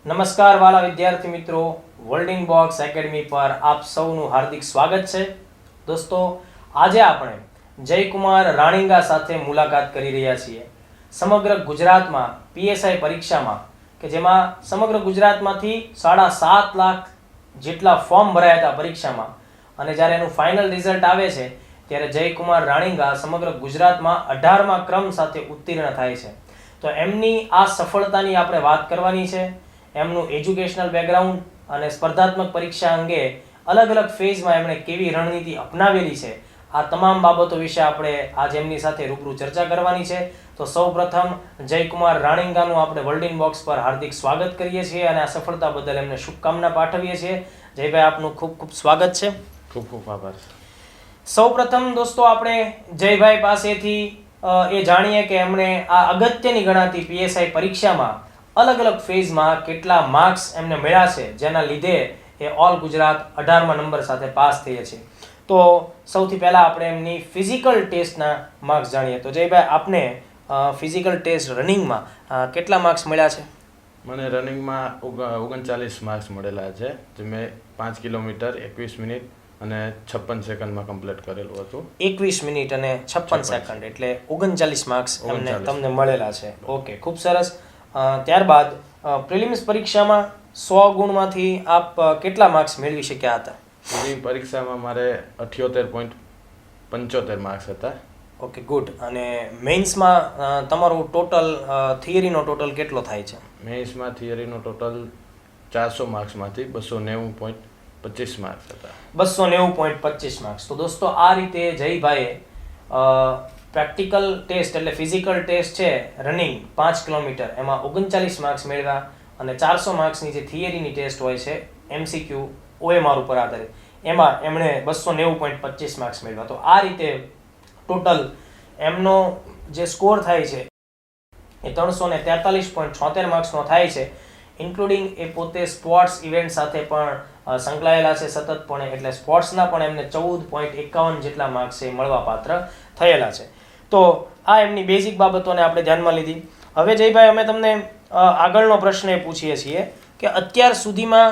નમસ્કાર વાલા વિદ્યાર્થી મિત્રો, વર્લ્ડિંગ બોક્સ એકેડમી પર આપ સૌનું હાર્દિક સ્વાગત છે. દોસ્તો, આજે આપણે જયકુમાર રાણીંગા સાથે મુલાકાત કરી રહ્યા છીએ. સમગ્ર ગુજરાતમાં પીએસઆઈ પરીક્ષામાં કે જેમાં સમગ્ર ગુજરાતમાંથી 7.5 લાખ જેટલા ફોર્મ ભરાયા હતા પરીક્ષામાં, અને જ્યારે એનું ફાઇનલ રિઝલ્ટ આવે છે ત્યારે જયકુમાર રાણીંગા સમગ્ર ગુજરાતમાં 18મા ક્રમ સાથે ઉત્તીર્ણ થાય છે. તો એમની આ સફળતાની આપણે વાત કરવાની છે. એમનું એજ્યુકેશનલ બેકગ્રાઉન્ડ અને સ્પર્ધાત્મક પરીક્ષા અંગે અલગ અલગ ફેઝમાં એમણે કેવી રણનીતિ અપનાવેલી છે, આ તમામ બાબતો વિશે આપણે આજે એમની સાથે રૂબરૂ ચર્ચા કરવાની છે. તો સૌપ્રથમ જયકુમાર રાણીંગાનું આપણે વર્લ્ડિંગ બોક્સ પર હાર્દિક સ્વાગત કરીએ છીએ અને આ સફળતા બદલ એમને શુભકામના પાઠવીએ છીએ. જયભાઈ, આપનું ખૂબ ખૂબ સ્વાગત છે. ખૂબ ખૂબ આભાર. સૌપ્રથમ દોસ્તો, આપણે જયભાઈ પાસેથી એ જાણીએ કે એમણે આ અગત્યની ગણાતી પીએસઆઈ પરીક્ષામાં અલગ અલગ ફેઝમાં કેટલા માર્ક્સ એમને મળ્યા છે, જેના લીધે એ ઓલ ગુજરાત 18મા નંબર સાથે પાસ થયા છે. તો સૌથી પહેલા આપણે એમની ફિઝિકલ ટેસ્ટના માર્ક્સ જાણીએ. તો જયભાઈ, આપને ફિઝિકલ ટેસ્ટ રનિંગમાં કેટલા માર્ક્સ મળ્યા છે? મને રનિંગમાં 39 માર્ક્સ મળેલા છે, જે મેં 5 કિલોમીટર 21 મિનિટ અને 56 સેકન્ડમાં કમ્પ્લીટ કરેલું હતું. 21 મિનિટ અને 56 સેકન્ડ એટલે 39 માર્ક્સ તમને મળેલા છે. ઓકે, ખૂબ સરસ. ત્યારબાદ પ્રિલિમ્સ પરીક્ષામાં 100 ગુણમાંથી આપ કેટલા માર્ક્સ મેળવી શક્યા હતા? પ્રિલિમ પરીક્ષામાં મારે 78.75 માર્ક્સ હતા. Okay, good. અને મેઇન્સમાં તમારું ટોટલ થિયરીનો ટોટલ કેટલો થાય છે? મેઇન્સમાં થિયરીનો ટોટલ 400 માર્ક્સમાંથી 290.25 માર્ક્સ હતા. 290.25 માર્ક્સ. તો દોસ્તો, આ રીતે જયભાઈએ પ્રેક્ટિકલ ટેસ્ટ એટલે ફિઝિકલ ટેસ્ટ છે રનિંગ 5 કિલોમીટર, એમાં 39 માર્ક્સ મેળવ્યા, અને 400 માર્ક્સની જે થિયરીની ટેસ્ટ હોય છે એમસીક્યુ ઓએમઆર ઉપર આધારિત, એમાં એમણે 290.25 માર્ક્સ મેળવ્યા. તો આ રીતે ટોટલ એમનો જે સ્કોર થાય છે એ 343.76 માર્ક્સનો થાય છે, ઇન્ક્લુડિંગ એ પોતે સ્પોર્ટ્સ ઇવેન્ટ સાથે પણ સંકળાયેલા છે સતતપણે, એટલે સ્પોર્ટ્સના પણ એમને 14.51 જેટલા માર્ક્સ એ મળવાપાત્ર થયેલા છે. તો આ એમની બેઝિક બાબતોને આપણે ધ્યાનમાં લીધી. હવે જયભાઈ, અમે તમને આગળનો પ્રશ્ન એ પૂછીએ છીએ કે અત્યાર સુધીમાં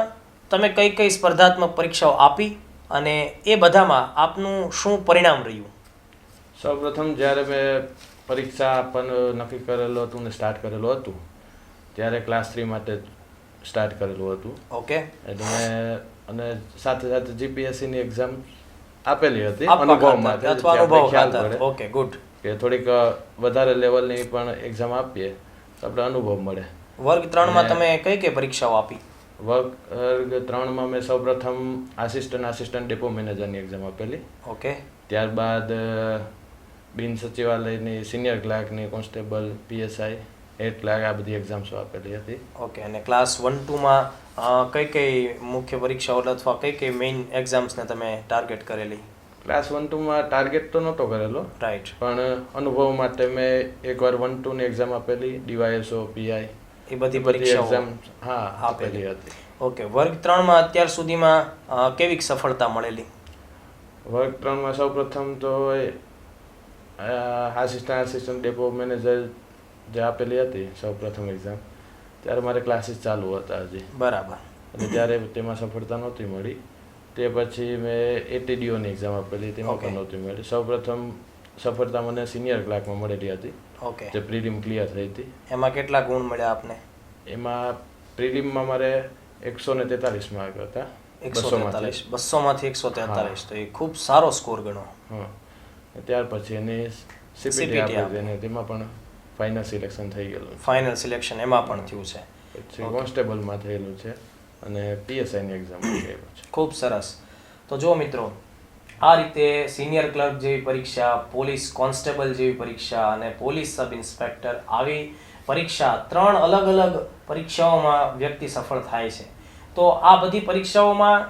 તમે કઈ કઈ સ્પર્ધાત્મક પરીક્ષાઓ આપી અને એ બધામાં આપનું શું પરિણામ રહ્યું? સૌપ્રથમ જ્યારે મેં પરીક્ષા આપવાનું નક્કી કરેલું હતું ને સ્ટાર્ટ કરેલું હતું, ત્યારે ક્લાસ 3 માટે સ્ટાર્ટ કરેલું હતું. ઓકે. એટલે મેં અને સાથે સાથે જીપીએસસીની એક્ઝામ આપેલી હતી અનુભવ માટે. ખ્યાલ પડે. Okay, good. કે થોડીક વધારે લેવલની પણ એક્ઝામ આપીએ તો આપણે અનુભવ મળે. વર્ગ 3માં તમે કઈ કઈ પરીક્ષાઓ આપી? વર્ગ 3માં મેં સૌપ્રથમ આસિસ્ટન્ટ ડેપો મેનેજરની એક્ઝામ આપેલી. ઓકે. ત્યારબાદ બિન સચિવાલયની સિનિયર ક્લાર્કની, કોન્સ્ટેબલ, પીએસઆઈ, હેડ ક્લાર્ક, આ બધી એક્ઝામ્સો આપેલી હતી. ઓકે. અને ક્લાસ 1-2માં કઈ કઈ મુખ્ય પરીક્ષાઓ અથવા કઈ કઈ મેઇન એક્ઝામ્સને તમે ટાર્ગેટ કરેલી? ક્લાસ 1-2માં ટાર્ગેટ તો નહોતો કરેલો, રાઈટ, પણ અનુભવ માટે મેં એકવાર 1-2ની એક્ઝામ આપેલી, ડીવાયએસઓ, પીઆઈ, એ બધી પરીક્ષાઓ એક્ઝામ આપેલી હતી. ઓકે. વર્ગ 3માં અત્યાર સુધીમાં કેવી સફળતા મળેલી? વર્ગ 3માં સૌપ્રથમ તો આસિસ્ટન્ટ ડેપો મેનેજર જે આપેલી હતી સૌપ્રથમ એક્ઝામ, ત્યારે મારે ક્લાસીસ ચાલુ હતા હજી. બરાબર. અને ત્યારે તેમાં સફળતા નહોતી મળી. તે પછી મેં એટીડીઓની એક્ઝામ આપેલી, તેમાં પણ નહોતી મળી. સૌપ્રથમ સફળતા મને સિનિયર ક્લાર્કમાં મળેલી હતી. ઓકે. જે પ્રિલિમ ક્લિયર થઈ હતી. એમાં કેટલા ગુણ મળ્યા આપને? એમાં પ્રિલિમમાં મારે 143 માર્ક હતા. 143. 200માંથી 143. તો એ ખૂબ સારો સ્કોર ગણો. હા. ત્યાર પછી એની સીપીટી આપી અને તેમાં પણ ફાઇનલ સિલેક્શન થઈ ગયેલું. ફાઇનલ સિલેક્શન એમાં પણ થયું છે. પછી કોન્સ્ટેબલમાં થયેલું છે અને પીએસઆઈની એક્ઝામ થયેલું છે. ખૂબ સરસ. તો જો મિત્રો, આ રીતે સિનિયર ક્લર્ક જેવી પરીક્ષા, પોલીસ કોન્સ્ટેબલ જેવી પરીક્ષા અને પોલીસ સબ ઇન્સ્પેક્ટર, આવી પરીક્ષા 3 અલગ અલગ પરીક્ષાઓમાં વ્યક્તિ સફળ થાય છે. તો આ બધી પરીક્ષાઓમાં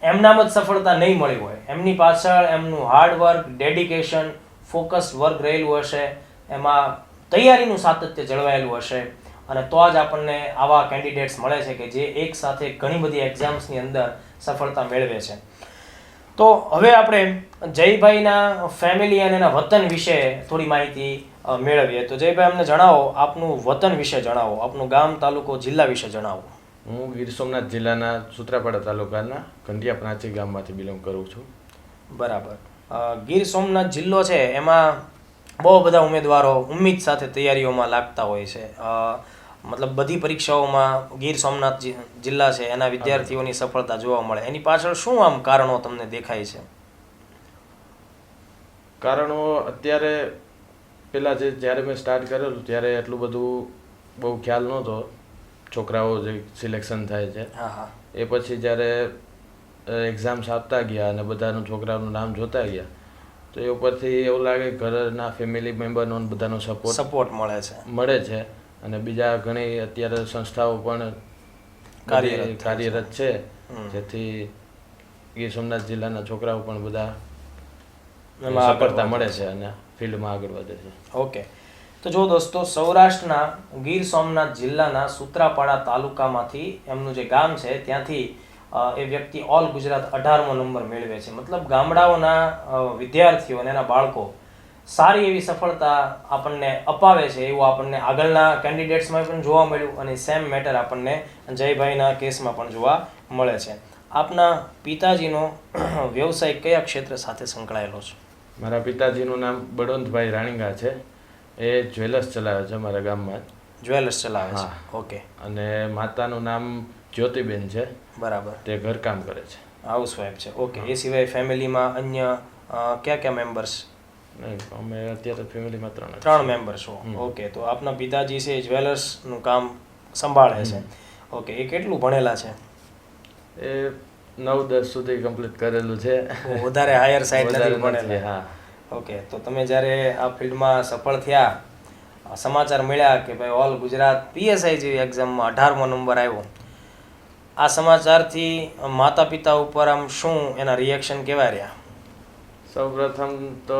એમનામ જ સફળતા નહીં મળી હોય, એમની પાછળ એમનું હાર્ડવર્ક, ડેડિકેશન, ફોકસ વર્ક રહેલું હશે, એમાં તૈયારીનું સાતત્ય જળવાયેલું હશે, અને તો જ આપણને આવા કેન્ડિડેટ્સ મળે છે કે જે એક સાથે ઘણી બધી એક્ઝામ્સની અંદર સફળતા મેળવે છે. તો હવે આપણે જયભાઈના ફેમિલી અને એના વતન વિશે થોડી માહિતી મેળવીએ. તો જયભાઈ અમને જણાવો, આપનું વતન વિશે જણાવો, આપનું ગામ, તાલુકો, જિલ્લા વિશે જણાવો. હું ગીર સોમનાથ જિલ્લાના સૂત્રાપાડા તાલુકાના ઘંટિયા પ્રાંચી ગામમાંથી બિલોંગ કરું છું. બરાબર. ગીર સોમનાથ જિલ્લો છે એમાં બહુ બધા ઉમેદવારો ઉમ્મીદ સાથે તૈયારીઓમાં લાગતા હોય છે. મતલબ બધી પરીક્ષાઓમાં ગીર સોમનાથ જિલ્લા છે એના વિદ્યાર્થીઓની સફળતા જોવા મળે. એની પાછળ શું આમ કારણો તમને દેખાય છે? કારણો અત્યારે પહેલાં જ્યારે મેં સ્ટાર્ટ કરેલું ત્યારે એટલું બધું બહુ ખ્યાલ નહોતો છોકરાઓ જે સિલેક્શન થાય છે. હા હા. એ પછી જ્યારે એક્ઝામ્સ આપતા ગયા અને બધાનું છોકરાઓનું નામ જોતા ગયા તો એ ઉપરથી એવું લાગે ઘરના ફેમિલી મેમ્બરનો બધાનો સપોર્ટ મળે છે. અને બીજા ઘણી અત્યારે સંસ્થાઓ પણ કાર્યરત છે, જેથી ગીર સોમનાથ જિલ્લાના છોકરાઓ પણ બધા સફળતા મળે છે અને ફિલ્ડમાં આગળ વધે છે. ઓકે. તો જો દોસ્તો, સૌરાષ્ટ્રના ગીર સોમનાથ જિલ્લાના સૂત્રાપાડા તાલુકામાંથી એમનું જે ગામ છે ત્યાંથી એ વ્યક્તિ ઓલ ગુજરાત 18મો નંબર મેળવે છે. મતલબ ગામડાઓના વિદ્યાર્થીઓ અને એના બાળકો સારી એવી સફળતા આપણને અપાવે છે એવું આપણને આગળના કેન્ડિડેટ્સમાં પણ જોવા મળ્યું અને સેમ મેટર આપણને જયભાઈના કેસમાં પણ જોવા મળે છે. આપના પિતાજીનો વ્યવસાય કયા ક્ષેત્ર સાથે સંકળાયેલો છે? મારા પિતાજીનું નામ બળવંતભાઈ રાણીંગા છે. એ જ્વેલર્સ ચલાવે છે મારા ગામમાં. જ્વેલર્સ ચલાવે છે. ઓકે. અને માતાનું નામ જ્યોતિબેન છે. બરાબર. તે ઘરકામ કરે છે. હાઉસવાઈફ છે. ઓકે. એ સિવાય ફેમિલીમાં અન્ય કયા મેમ્બર્સ? નહીં, અમે અત્યારે ફેમિલીમાં 3 મેમ્બર છો. ઓકે. તો આપના પિતાજી છે જ્વેલર્સનું કામ સંભાળે છે. ઓકે. એ કેટલું ભણેલા છે? એ 9-10 સુધી કમ્પ્લીટ કરેલું છે. વધારે હાયર સાઈડ નથી ભણેલા. હા. ઓકે. તો તમે જ્યારે આ ફિલ્ડમાં સફળ થયા, સમાચાર મળ્યા કે ભાઈ ઓલ ગુજરાત PSI જેવી એક્ઝામમાં 18મો નંબર આવ્યો, આ સમાચારથી માતા પિતા ઉપર આમ શું એના રિએક્શન કેવા રહ્યા? સૌપ્રથમ તો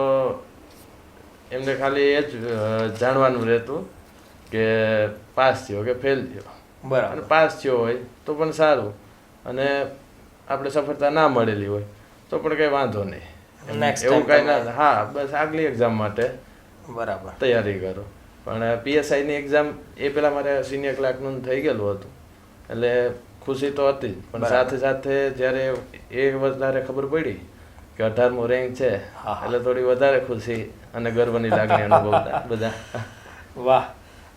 એમને ખાલી એ જ જાણવાનું રહેતું કે પાસ થયો કે ફેલ થયો. બરાબર. અને પાસ થયો હોય તો પણ સારું, અને આપણે સફળતા ના મળેલી હોય તો પણ કંઈ વાંધો નહીં, એવું કાંઈ ના. હા, બસ આગલી એક્ઝામ માટે બરાબર તૈયારી કરો. પણ PSIની એક્ઝામ એ પહેલાં મારે સિનિયર ક્લાર્કનું થઈ ગયેલું હતું, એટલે ખુશી તો હતી જ, પણ સાથે સાથે જ્યારે એ વધારે ખબર પડી કે 18મો રેન્ક છે એટલે થોડી વધારે ખુશી અને ગર્વની લાગણી અનુભવતા બધા. વાહ.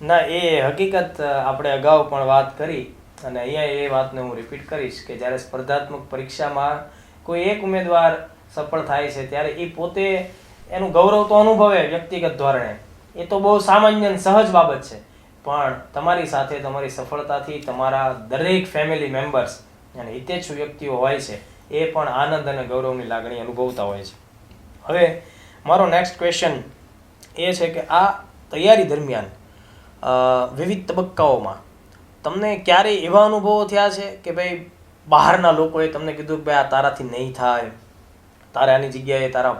ના, એ હકીકત આપણે અગાઉ પણ વાત કરી અને અહીંયા એ વાતને હું રિપીટ કરીશ કે જ્યારે સ્પર્ધાત્મક પરીક્ષામાં કોઈ એક ઉમેદવાર સફળ થાય છે ત્યારે એ પોતે એનું ગૌરવ તો અનુભવે વ્યક્તિગત ધોરણે, એ તો બહુ સામાન્ય અને સહજ બાબત છે. પણ તમારી સાથે તમારી સફળતાથી તમારા દરેક ફેમિલી મેમ્બર્સ અને હિતેચ્છુ વ્યક્તિઓ હોય છે એ પણ આનંદ અને ગૌરવની લાગણી અનુભવતા હોય છે. હવે મારો નેક્સ્ટ ક્વેશ્ચન એ છે કે આ તૈયારી દરમિયાન વિવિધ તબક્કાઓમાં તમને ક્યારેય એવા અનુભવો થયા છે કે ભાઈ બહારના લોકોએ તમને કીધું કે ભાઈ આ તારાથી નહીં થાય, તારે આની જગ્યાએ તારા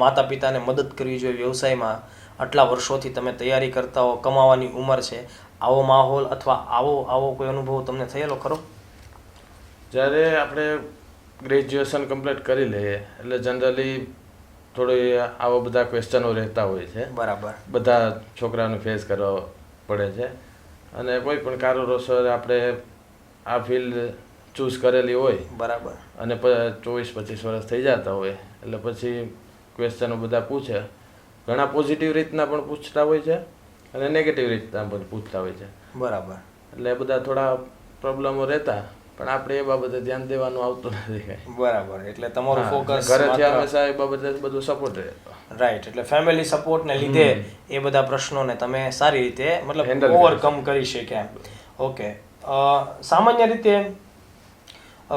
માતા પિતાને મદદ કરવી જોઈએ વ્યવસાયમાં, આટલા વર્ષોથી તમે તૈયારી કરતા હો, કમાવાની ઉંમર છે, આવો માહોલ અથવા આવો કોઈ અનુભવ તમને થયેલો ખરો? જ્યારે આપણે ગ્રેજ્યુએશન કમ્પ્લીટ કરી લઈએ એટલે જનરલી થોડી આવા બધા ક્વેશ્ચનો રહેતા હોય છે. બરાબર. બધા છોકરાઓને ફેસ કરવા પડે છે, અને કોઈ પણ કારણોસર આપણે આ ફિલ્ડ ચૂઝ કરેલી હોય, બરાબર, અને 24-25 વર્ષ થઈ જતા હોય એટલે પછી ક્વેશ્ચનો બધા પૂછે. ઘણા પોઝિટિવ રીતના પણ પૂછતા હોય છે અને નેગેટિવ રીતના પણ પૂછતા હોય છે. બરાબર. એટલે બધા થોડા પ્રોબ્લેમો રહેતા, પણ આપણે એ બાબતે ધ્યાન દેવાનું આવતું નથી કાંઈ. બરાબર. એટલે તમારું ફોકસ ઘરેથી હંમેશા એ બાબતે બધું સપોર્ટ રહેતો. રાઈટ. એટલે ફેમિલી સપોર્ટને લીધે એ બધા પ્રશ્નોને તમે સારી રીતે મતલબ ઓવરકમ કરી શક્યા. ઓકે. સામાન્ય રીતે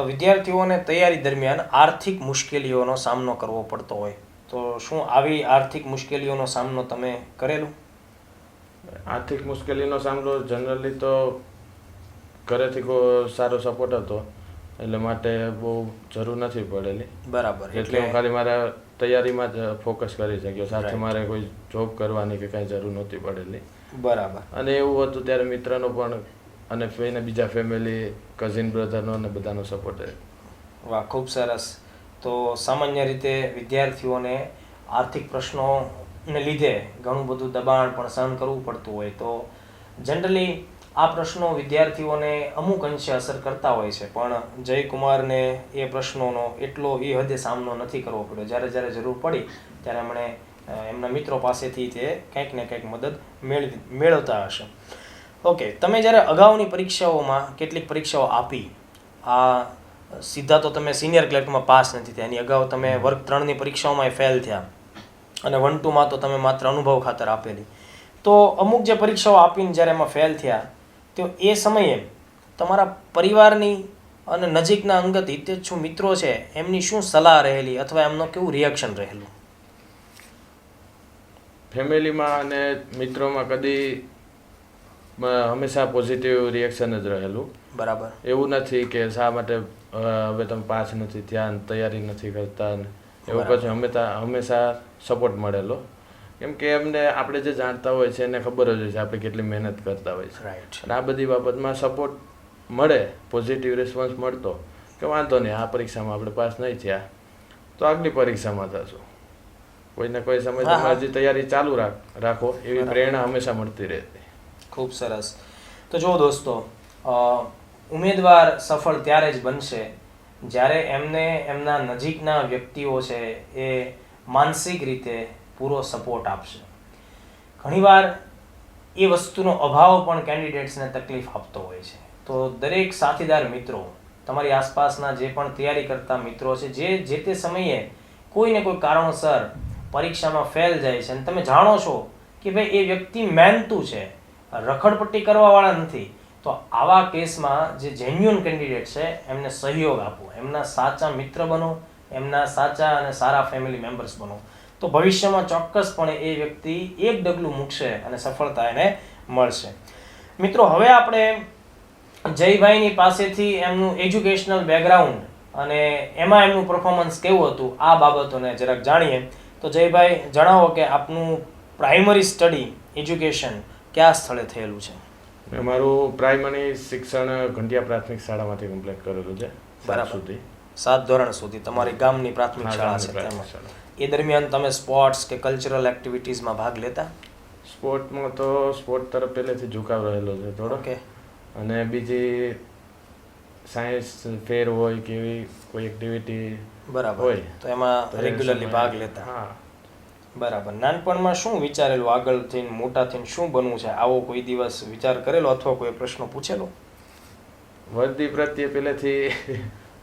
વિદ્યાર્થીઓને તૈયારી દરમિયાન આર્થિક મુશ્કેલીઓનો સામનો કરવો પડતો હોય, તો શું આવી આર્થિક મુશ્કેલીઓનો સામનો તમે કરેલું? આર્થિક મુશ્કેલીનો સામનો જનરલી તો ઘરેથી કોઈ સારો સપોર્ટ હતો એટલે માટે બહુ જરૂર નથી પડેલી. બરાબર. એટલે હું ખાલી મારા તૈયારીમાં જ ફોકસ કરી શક્યો, સાથે મારે કોઈ જોબ કરવાની કે કાંઈ જરૂર નહોતી પડેલી. બરાબર. અને એવું હતું ત્યારે મિત્રનો પણ અને બીજા ફેમિલી, કઝિન બ્રધરનો અને બધાનો સપોર્ટ. વાહ, ખૂબ સરસ. તો સામાન્ય રીતે વિદ્યાર્થીઓને આર્થિક પ્રશ્નો ને લીધે ઘણું બધું દબાણ પણ સહન કરવું પડતું હોય તો જનરલી આ પ્રશ્નો વિદ્યાર્થીઓને અમુક અંશે અસર કરતા હોય છે, પણ જયકુમારને એ પ્રશ્નોનો એટલો એ હદે સામનો નથી કરવો પડ્યો. જ્યારે જ્યારે જરૂર પડી ત્યારે એમણે એમના મિત્રો પાસેથી તે કંઈક ને કંઈક મદદ મેળવતા હશે. ઓકે, તમે જ્યારે અગાઉની પરીક્ષાઓમાં કેટલીક પરીક્ષાઓ આપી, આ સીધા તો તમે સિનિયર ક્લર્કમાં પાસ નથી થયા, એની અગાઉ તમે વર્ગ 3ની પરીક્ષાઓમાં ફેલ થયા અને 1-2માં તો તમે માત્ર અનુભવ ખાતર આપેલી. તો અમુક જે પરીક્ષાઓ આપીને જ્યારે એમાં ફેલ થયા તો એ સમયે તમારા પરિવારની અને નજીકના અંગત હિતેચ્છુ મિત્રો છે એમની શું સલાહ રહેલી અથવા એમનું કેવું રિએક્શન રહેલું? ફેમિલીમાં અને મિત્રોમાં કદી હંમેશા પોઝિટિવ રિએક્શન જ રહેલું. બરાબર. એવું નથી કે શા માટે હવે તમે પાસ નથી થયા, તૈયારી નથી કરતા, એવું કશું. હંમેશા સપોર્ટ મળેલો, કેમ કે એમને આપણે જે જાણતા હોય છે એને ખબર જ હોય છે આપણે કેટલી મહેનત કરતા હોય છે. રાઈટ. અને આ બધી બાબતમાં સપોર્ટ મળે, પોઝિટિવ રિસ્પોન્સ મળતો કે વાંધો નહીં, આ પરીક્ષામાં આપણે પાસ નહીં થયા તો આગલી પરીક્ષામાં થશું, કોઈને કોઈ સમય તમે હજી તૈયારી ચાલુ રાખો, એવી પ્રેરણા હંમેશા મળતી રહેતી. ખૂબ સરસ. તો જો દોસ્તો, ઉમેદવાર સફળ ત્યારે જ બનશે જ્યારે એમને એમના નજીકના વ્યક્તિઓ છે એ માનસિક રીતે પૂરો સપોર્ટ આપશે. ઘણીવાર એ વસ્તુનો અભાવ પણ કેન્ડિડેટ્સને તકલીફ આપતો હોય છે. તો દરેક સાથીદાર મિત્રો, તમારી આસપાસના જે પણ તૈયારી કરતા મિત્રો છે, જે તે સમયે કોઈને કોઈ કારણોસર પરીક્ષામાં ફેલ જાય છે અને તમે જાણો છો કે ભાઈ એ વ્યક્તિ મહેનતુ છે, રખડપટ્ટી કરવાવાળા નથી, તો આવા કેસમાં જે જેન્યુઅન કેન્ડિડેટ છે એમને સહયોગ આપો, એમના સાચા મિત્ર બનો, એમના સાચા અને સારા ફેમિલી મેમ્બર્સ બનો, તો ભવિષ્યમાં ચોક્કસપણે એ વ્યક્તિ એક ડગલું મૂકશે અને સફળતા એને મળશે. મિત્રો, હવે આપણે જયભાઈની પાસેથી એમનું એજ્યુકેશનલ બેકગ્રાઉન્ડ અને એમાં એમનું પરફોર્મન્સ કેવું હતું આ બાબતોને જરાક જાણીએ. તો જયભાઈ, જણાવો કે આપનું પ્રાઇમરી સ્ટડી એજ્યુકેશન કયા સ્થળે થયેલું છે? મેં મારું પ્રાઇમરી શિક્ષણ ઘંટિયા પ્રાથમિક શાળામાંથી કમ્પ્લીટ કરેલું છે. બરાબર. 7 ધોરણ સુધી તમારી ગામની પ્રાથમિક શાળા છે તેમાં. એ દરમિયાન તમે સ્પોર્ટ્સ કે કલ્ચરલ એક્ટિવિટીઝમાં ભાગ લેતા? સ્પોર્ટમાં તો સ્પોર્ટ તરફ પહેલેથી ઝુકાવ રહેલો છે થોડો. ઓકે. અને બીજી સાયન્સ ફેર હોય કે એવી કોઈ એક્ટિવિટી બરાબર હોય તો એમાં રેગ્યુલરલી ભાગ લેતા? હા. બરાબર. નાનપણમાં શું વિચારેલું આગળ થઈને મોટા થઈને શું બનવું છે, આવો કોઈ દિવસ વિચાર કરેલો અથવા કોઈ પ્રશ્ન પૂછેલો? વર્દી પ્રત્યે પહેલેથી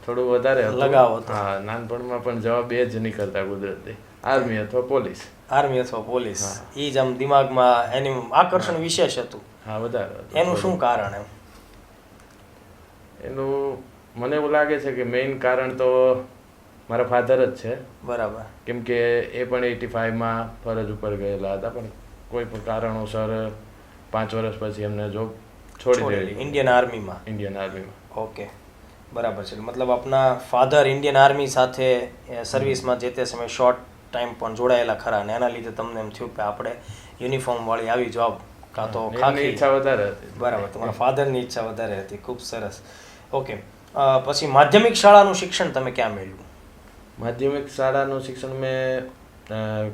થોડું વધારે લગાવ હતો. હા, નાનપણમાં પણ જવાબ એ જ નીકળતા કુદરતી, આર્મી અથવા પોલીસ. આર્મી અથવા પોલીસ, એ જ આમ દિમાગમાં એનું આકર્ષણ વિશેષ હતું. હા, વધારે. એનું શું કારણ? એનું મને એવું લાગે છે કે મેઇન કારણ તો મારા ફાધર જ છે. બરાબર. કેમ કે એ પણ 85માં ફરજ ઉપર ગયેલા હતા, પણ કોઈ પણ કારણોસર 5 વર્ષ પછી એમને જોબ છોડી દીધી ઇન્ડિયન આર્મીમાં. ઇન્ડિયન આર્મીમાં. ઓકે, બરાબર છે. મતલબ આપના ફાધર ઇન્ડિયન આર્મી સાથે સર્વિસમાં જે તે સમયે શોર્ટ ટાઈમ પણ જોડાયેલા ખરા, અને એના લીધે તમને એમ થયું કે આપણે યુનિફોર્મ વાળી આવી જોબ કાં તો ખાખી. ઈચ્છા વધારે હતી. બરાબર, તમારા ફાધરની ઈચ્છા વધારે હતી. ખૂબ સરસ. ઓકે, પછી માધ્યમિક શાળાનું શિક્ષણ તમે ક્યાં મેળવ્યું? માધ્યમિક શાળાનું શિક્ષણ મેં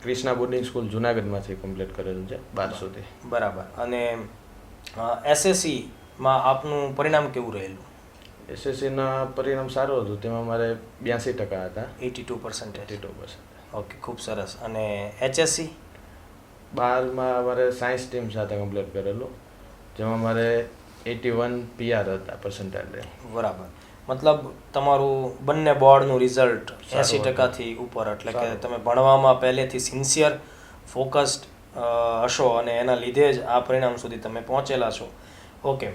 ક્રિષ્ના બોર્ડિંગ સ્કૂલ જુનાગઢમાંથી કમ્પ્લીટ કરેલું છે 12 સુધી. બરાબર. અને એસએસસીમાં આપનું પરિણામ કેવું રહેલું? એસએસસીના પરિણામ સારું હતું, તેમાં મારે 82% હતા. 82%. 82%. ઓકે, ખૂબ સરસ. અને એચએસસી? 12માં મારે સાયન્સ ટીમ સાથે કમ્પ્લીટ કરેલું, જેમાં મારે 81 PR હતા પર્સન્ટાઇલ. બરાબર. મતલબ તમારું બંને બોર્ડનું રિઝલ્ટ 80%થી ઉપર, એટલે કે તમે ભણવામાં પહેલેથી સિન્સિયર ફોકસ્ડ હશો અને એના લીધે જ આ પરિણામ સુધી તમે પહોંચેલા છો. ઓકે,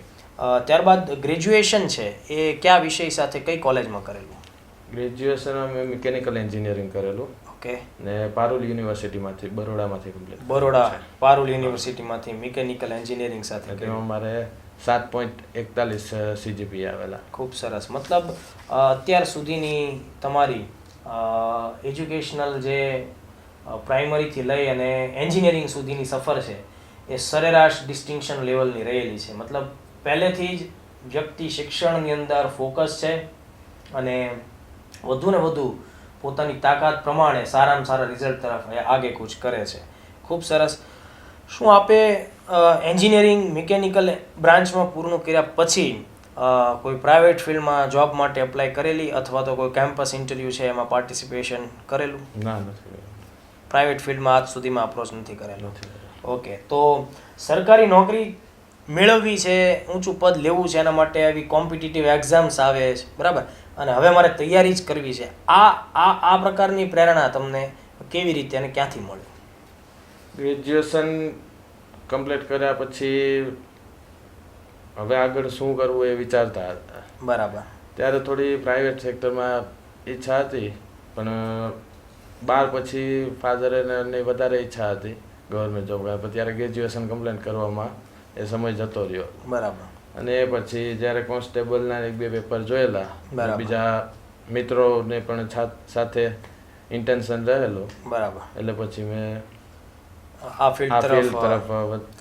ત્યારબાદ ગ્રેજ્યુએશન છે એ કયા વિષય સાથે કઈ કોલેજમાં કરેલું? ગ્રેજ્યુએશન મેં મિકેનિકલ એન્જિનિયરિંગ કરેલું. ઓકે. ને પારુલ યુનિવર્સિટીમાંથી બરોડામાંથી કમ્પ્લીટ. બરોડા પારુલ યુનિવર્સિટીમાંથી મિકેનિકલ એન્જિનિયરિંગ સાથે. તેમાં મારે 7.41 CGPA આવેલા. ખૂબ સરસ. મતલબ અત્યાર સુધીની તમારી એજ્યુકેશનલ જે પ્રાઇમરીથી લઈ અને એન્જિનિયરિંગ સુધીની સફર છે એ સરેરાશ ડિસ્ટિંક્શન લેવલની રહેલી છે. મતલબ પહેલેથી જ વ્યક્તિ શિક્ષણની અંદર ફોકસ છે અને વધુ ને વધુ પોતાની તાકાત પ્રમાણે સારામાં સારા રિઝલ્ટ તરફ આગેકૂચ કરે છે. ખૂબ સરસ. શું આપે એન્જિનિયરિંગ મિકેનિકલ બ્રાન્ચમાં પૂર્ણ કર્યા પછી કોઈ પ્રાઇવેટ ફિલ્ડમાં જોબ માટે એપ્લાય કરેલી અથવા તો કોઈ કેમ્પસ ઇન્ટરવ્યૂ છે એમાં પાર્ટિસિપેશન કરેલું? ના, નથી. પ્રાઇવેટ ફિલ્ડમાં આજ સુધીમાં અપ્રોચ નથી કરેલો. ઓકે, તો સરકારી નોકરી મેળવવી છે, ઊંચું પદ લેવું છે, એના માટે આવી કોમ્પિટિટિવ એક્ઝામ્સ આવે છે, બરાબર, અને હવે મારે તૈયારી જ કરવી છે. આ પ્રકારની પ્રેરણા તમને કેવી રીતે અને ક્યાંથી મળી? ગ્રેજ્યુએશન કમ્પ્લીટ કર્યા પછી હવે આગળ શું કરવું એ વિચારતા હતા. બરાબર. ત્યારે થોડી પ્રાઇવેટ સેક્ટરમાં ઈચ્છા હતી, પણ 12 પછી ફાધરની વધારે ઈચ્છા હતી ગવર્મેન્ટ જોબ. ત્યારે ગ્રેજ્યુએશન કમ્પ્લીટ કરવામાં એ સમય જતો રહ્યો. બરાબર. અને એ પછી જ્યારે કોન્સ્ટેબલના 1-2 પેપર જોયેલા, બીજા મિત્રોને પણ સાથે ઇન્ટેન્શન રહેલો. બરાબર. એટલે પછી મેં આ ફિલ્ડ તરફ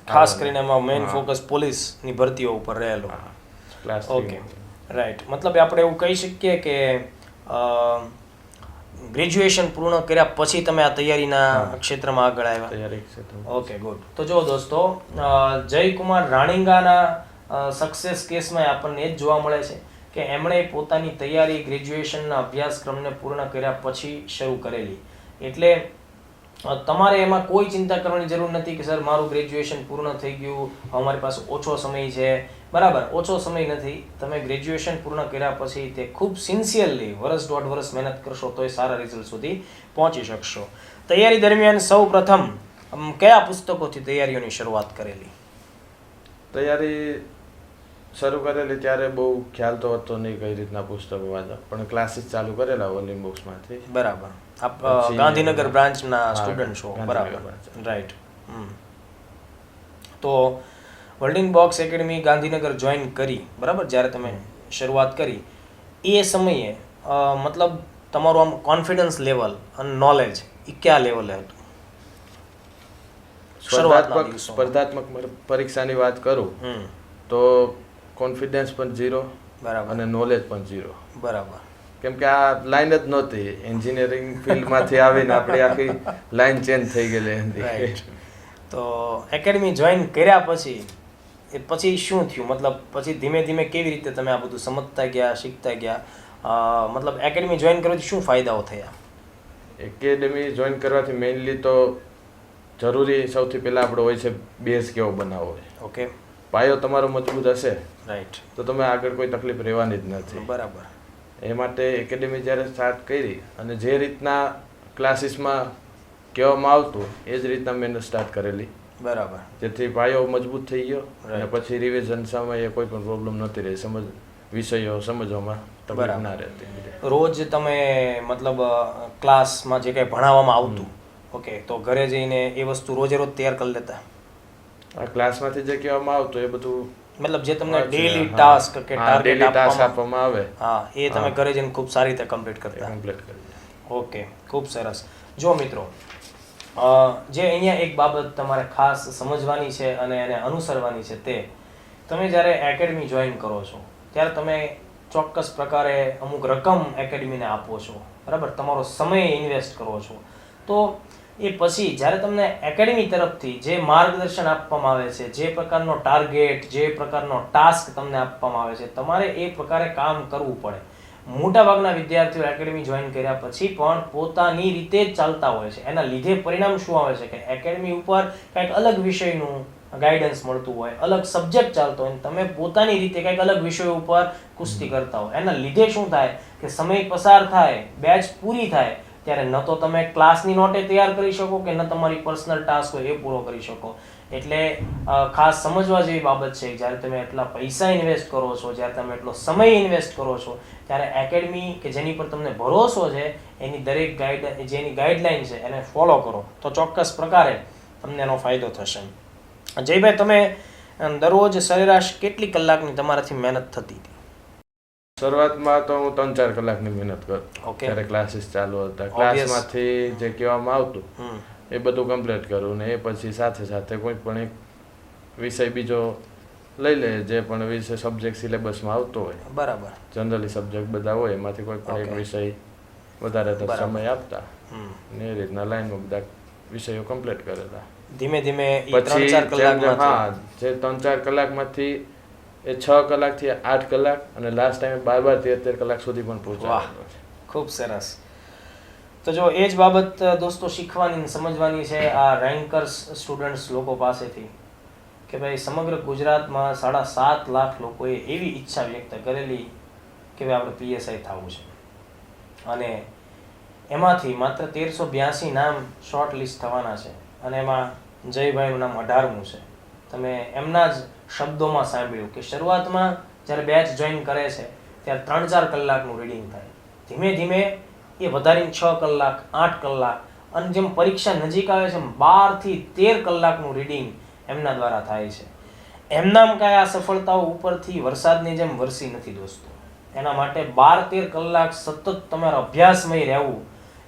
ખાસ કરીને એમાં મેઇન ફોકસ પોલીસની ભરતીઓ ઉપર રહેલો. Okay, right. મતલબ આપણે એવું કહી શકીએ કે ગ્રેજ્યુએશન પૂર્ણ કર્યા પછી તમે આ તૈયારીના ક્ષેત્રમાં આગળ આવ્યા. Okay, good. તો જો દોસ્તો, જયકુમાર રાણીંગાના સક્સેસ કેસમાં આપણને એ જ જોવા મળે છે કે એમણે પોતાની તૈયારી ગ્રેજ્યુએશનના અભ્યાસક્રમને પૂર્ણ કર્યા પછી શરૂ કરેલી. એટલે તમારે એમાં કોઈ ચિંતા કરવાની જરૂર નથી કે સર મારું ગ્રેજ્યુએશન પૂર્ણ થઈ ગયું, અમારી પાસે ઓછો સમય છે. બરાબર, ઓછો સમય નથી. તમે ગ્રેજ્યુએશન પૂર્ણ કર્યા પછી તે ખૂબ સિન્સિયરલી 1-1.5 વર્ષ મહેનત કરશો તો એ સારા રિઝલ્ટ સુધી પહોંચી શકશો. તૈયારી દરમિયાન સૌ પ્રથમ કયા પુસ્તકોથી તૈયારીઓની શરૂઆત કરેલી? તૈયારી શરૂ કરેલી ત્યારે બહુ ખ્યાલ તો હતો નહીં કઈ રીતના પુસ્તકો વાંચવા, પણ ક્લાસીસ ચાલુ કરેલા વોલ્યુમ બુક્સમાંથી. બરાબર. આપ ગાંધીનગર બ્રાન્ચના સ્ટુડન્ટ છો? બરાબર, રાઈટ. તો વર્લ્ડિંગ બોક્સ એકેડમી ગાંધીનગર જોઈન કરી, બરાબર, જ્યારે તમે શરૂઆત કરી એ સમયે મતલબ તમારું આમ કોન્ફિડન્સ લેવલ અને નોલેજ એ કયા લેવલે હતું? સ્પર્ધાત્મક પરીક્ષાની વાત કરું તો કોન્ફિડન્સ પણ 0. બરાબર. અને નોલેજ પણ 0. બરાબર. કેમ કે આ લાઈન જ નહોતી. એન્જિનિયરિંગ ફિલ્ડમાંથી આવીને આપણી આખી લાઈન ચેન્જ થઈ ગયેલી હતી. તો એકેડમી જોઈન કર્યા પછી શું થયું? મતલબ પછી ધીમે ધીમે કેવી રીતે તમે આ બધું સમજતા ગયા, શીખતા ગયા? મતલબ એકેડમી જોઈન કરવાથી શું ફાયદાઓ થયા? એકેડમી જોઈન કરવાથી મેઇનલી તો જરૂરી સૌથી પહેલાં આપણો હોય છે બેઝ કેવો બનાવવો હોય. ઓકે. પાયો તમારો મજબૂત હશે, રાઈટ, તો તમે આગળ કોઈ તકલીફ રહેવાની જ નથી. બરાબર. એ માટે એકેડેમી જ્યારે સ્ટાર્ટ કરી અને જે રીતના ક્લાસીસમાં કહેવામાં આવતું એ જ રીતના મેં સ્ટાર્ટ કરેલી. બરાબર. જેથી પાયો મજબૂત થઈ ગયો અને પછી રિવિઝન સમયે કોઈ પણ પ્રોબ્લેમ નહોતી રહી. વિષયો સમજવામાં તકલીફ ના રહેતી. રોજ તમે મતલબ ક્લાસમાં જે કંઈ ભણાવવામાં આવતું, ઓકે, તો ઘરે જઈને એ વસ્તુ રોજે રોજ તૈયાર કરી લેતા? આ ક્લાસમાંથી જે કહેવામાં આવતું એ બધું, મતલબ જે તમને ડેઈલી ટાસ્ક કે ટાર્ગેટ આપવામાં આવે, હા, એ તમે ઘરે જઈને ખૂબ સારી રીતે કમ્પ્લીટ કરતા? કમ્પ્લીટ કરી. ઓકે, ખૂબ સરસ. જો મિત્રો, જે અહીંયા એક બાબત તમારે ખાસ સમજવાની છે અને એને અનુસરવાની છે તે, તમે જ્યારે એકેડમી જોઈન કરો છો ત્યારે તમે ચોક્કસ પ્રકારે અમુક રકમ એકેડમીને આપો છો, બરાબર, તમારો સમય ઇન્વેસ્ટ કરો છો. તો એ પછી જ્યારે તમને એકેડમી તરફથી જે માર્ગદર્શન આપવામાં આવે છે, જે પ્રકારનો ટાર્ગેટ, જે પ્રકારનો ટાસ્ક તમને આપવામાં આવે છે, તમારે એ પ્રકારે કામ કરવું પડે. મોટાભાગના વિદ્યાર્થીઓ એકેડમી જોઈન કર્યા પછી પણ પોતાની રીતે જ ચાલતા હોય છે. એના લીધે પરિણામ શું આવે છે કે એકેડમી ઉપર કંઈક અલગ વિષયનું ગાઈડન્સ મળતું હોય, અલગ સબ્જેક્ટ ચાલતો હોય, તમે પોતાની રીતે કંઈક અલગ વિષયો ઉપર કુસ્તી કરતા હોય. એના લીધે શું થાય કે સમય પસાર થાય, બેચ પૂરી થાય ત્યારે ન તો તમે ક્લાસની નોટે તૈયાર કરી શકો કે ન તમારી પર્સનલ ટાસ્ક હોય એ પૂરો કરી શકો. એટલે ખાસ સમજવા જેવી બાબત છે, જ્યારે તમે એટલા પૈસા ઇન્વેસ્ટ કરો છો, જ્યારે તમે એટલો સમય ઇન્વેસ્ટ કરો છો, ત્યારે એકેડમી કે જેની પર તમને ભરોસો છે એની દરેક જેની ગાઈડલાઈન છે એને ફોલો કરો તો ચોક્કસ પ્રકારે તમને એનો ફાયદો થશે. જયભાઈ, તમે દરરોજ સરેરાશ કેટલી કલાકની તમારાથી મહેનત થતી હતી? શરૂઆતમાં તો હું 3-4 કલાકની મહેનત કરતો. ત્યારે ક્લાસીસ ચાલુ હતા. ક્લાસમાંથી જે કહેવામાં આવતું એ બધું કમ્પ્લીટ કરું ને એ પછી સાથે સાથે કોઈ પણ એક વિષય બીજો લઈ લે, જે પણ વિષય સબ્જેક્ટ સિલેબસમાં આવતો હોય. બરાબર. જનરલી સબ્જેક્ટ બધા હોય એમાંથી કોઈ પણ એક વિષય વધારે તો બરાબર. સમય આપતા હમ. ને એ રીતના લાઈનમાં બધા વિષયો કમ્પ્લીટ કરેલા. ધીમે ધીમે ઈ પછી 3-4 કલાકમાં હા જે 3-4 કલાકમાંથી એ 6 કલાકથી 8 કલાક અને લાસ્ટ ટાઈમે 12-13 કલાક સુધી પણ પહોંચાડેલો છે. ખૂબ સરસ. તો જો એ જ બાબત દોસ્તો શીખવાની ને સમજવાની છે આ રેન્કર્સ સ્ટુડન્ટ્સ લોકો પાસેથી કે ભાઈ સમગ્ર ગુજરાતમાં 7.5 લાખ લોકોએ એવી ઈચ્છા વ્યક્ત કરેલી કે ભાઈ આપણે પીએસઆઈ થવું છે અને એમાંથી માત્ર 1382 નામ શોર્ટ લિસ્ટ થવાના છે અને એમાં જયભાઈનું નામ 18મું છે. તમે એમના જ શબ્દોમાં સાંભળ્યું કે શરૂઆતમાં જ્યારે બેચ જોઈન કરે છે ત્યારે 3-4 કલાકનું રીડિંગ થાય, ધીમે ધીમે એ વધારીને 6 કલાક 8 કલાક અને જેમ પરીક્ષા નજીક આવે છે 12 થી 13 કલાકનું રીડિંગ એમના દ્વારા થાય છે. એમનામ કાંઈ આ સફળતાઓ ઉપરથી વરસાદની જેમ વરસી નથી દોસ્તો. એના માટે 12-13 કલાક સતત તમારા અભ્યાસમય રહેવું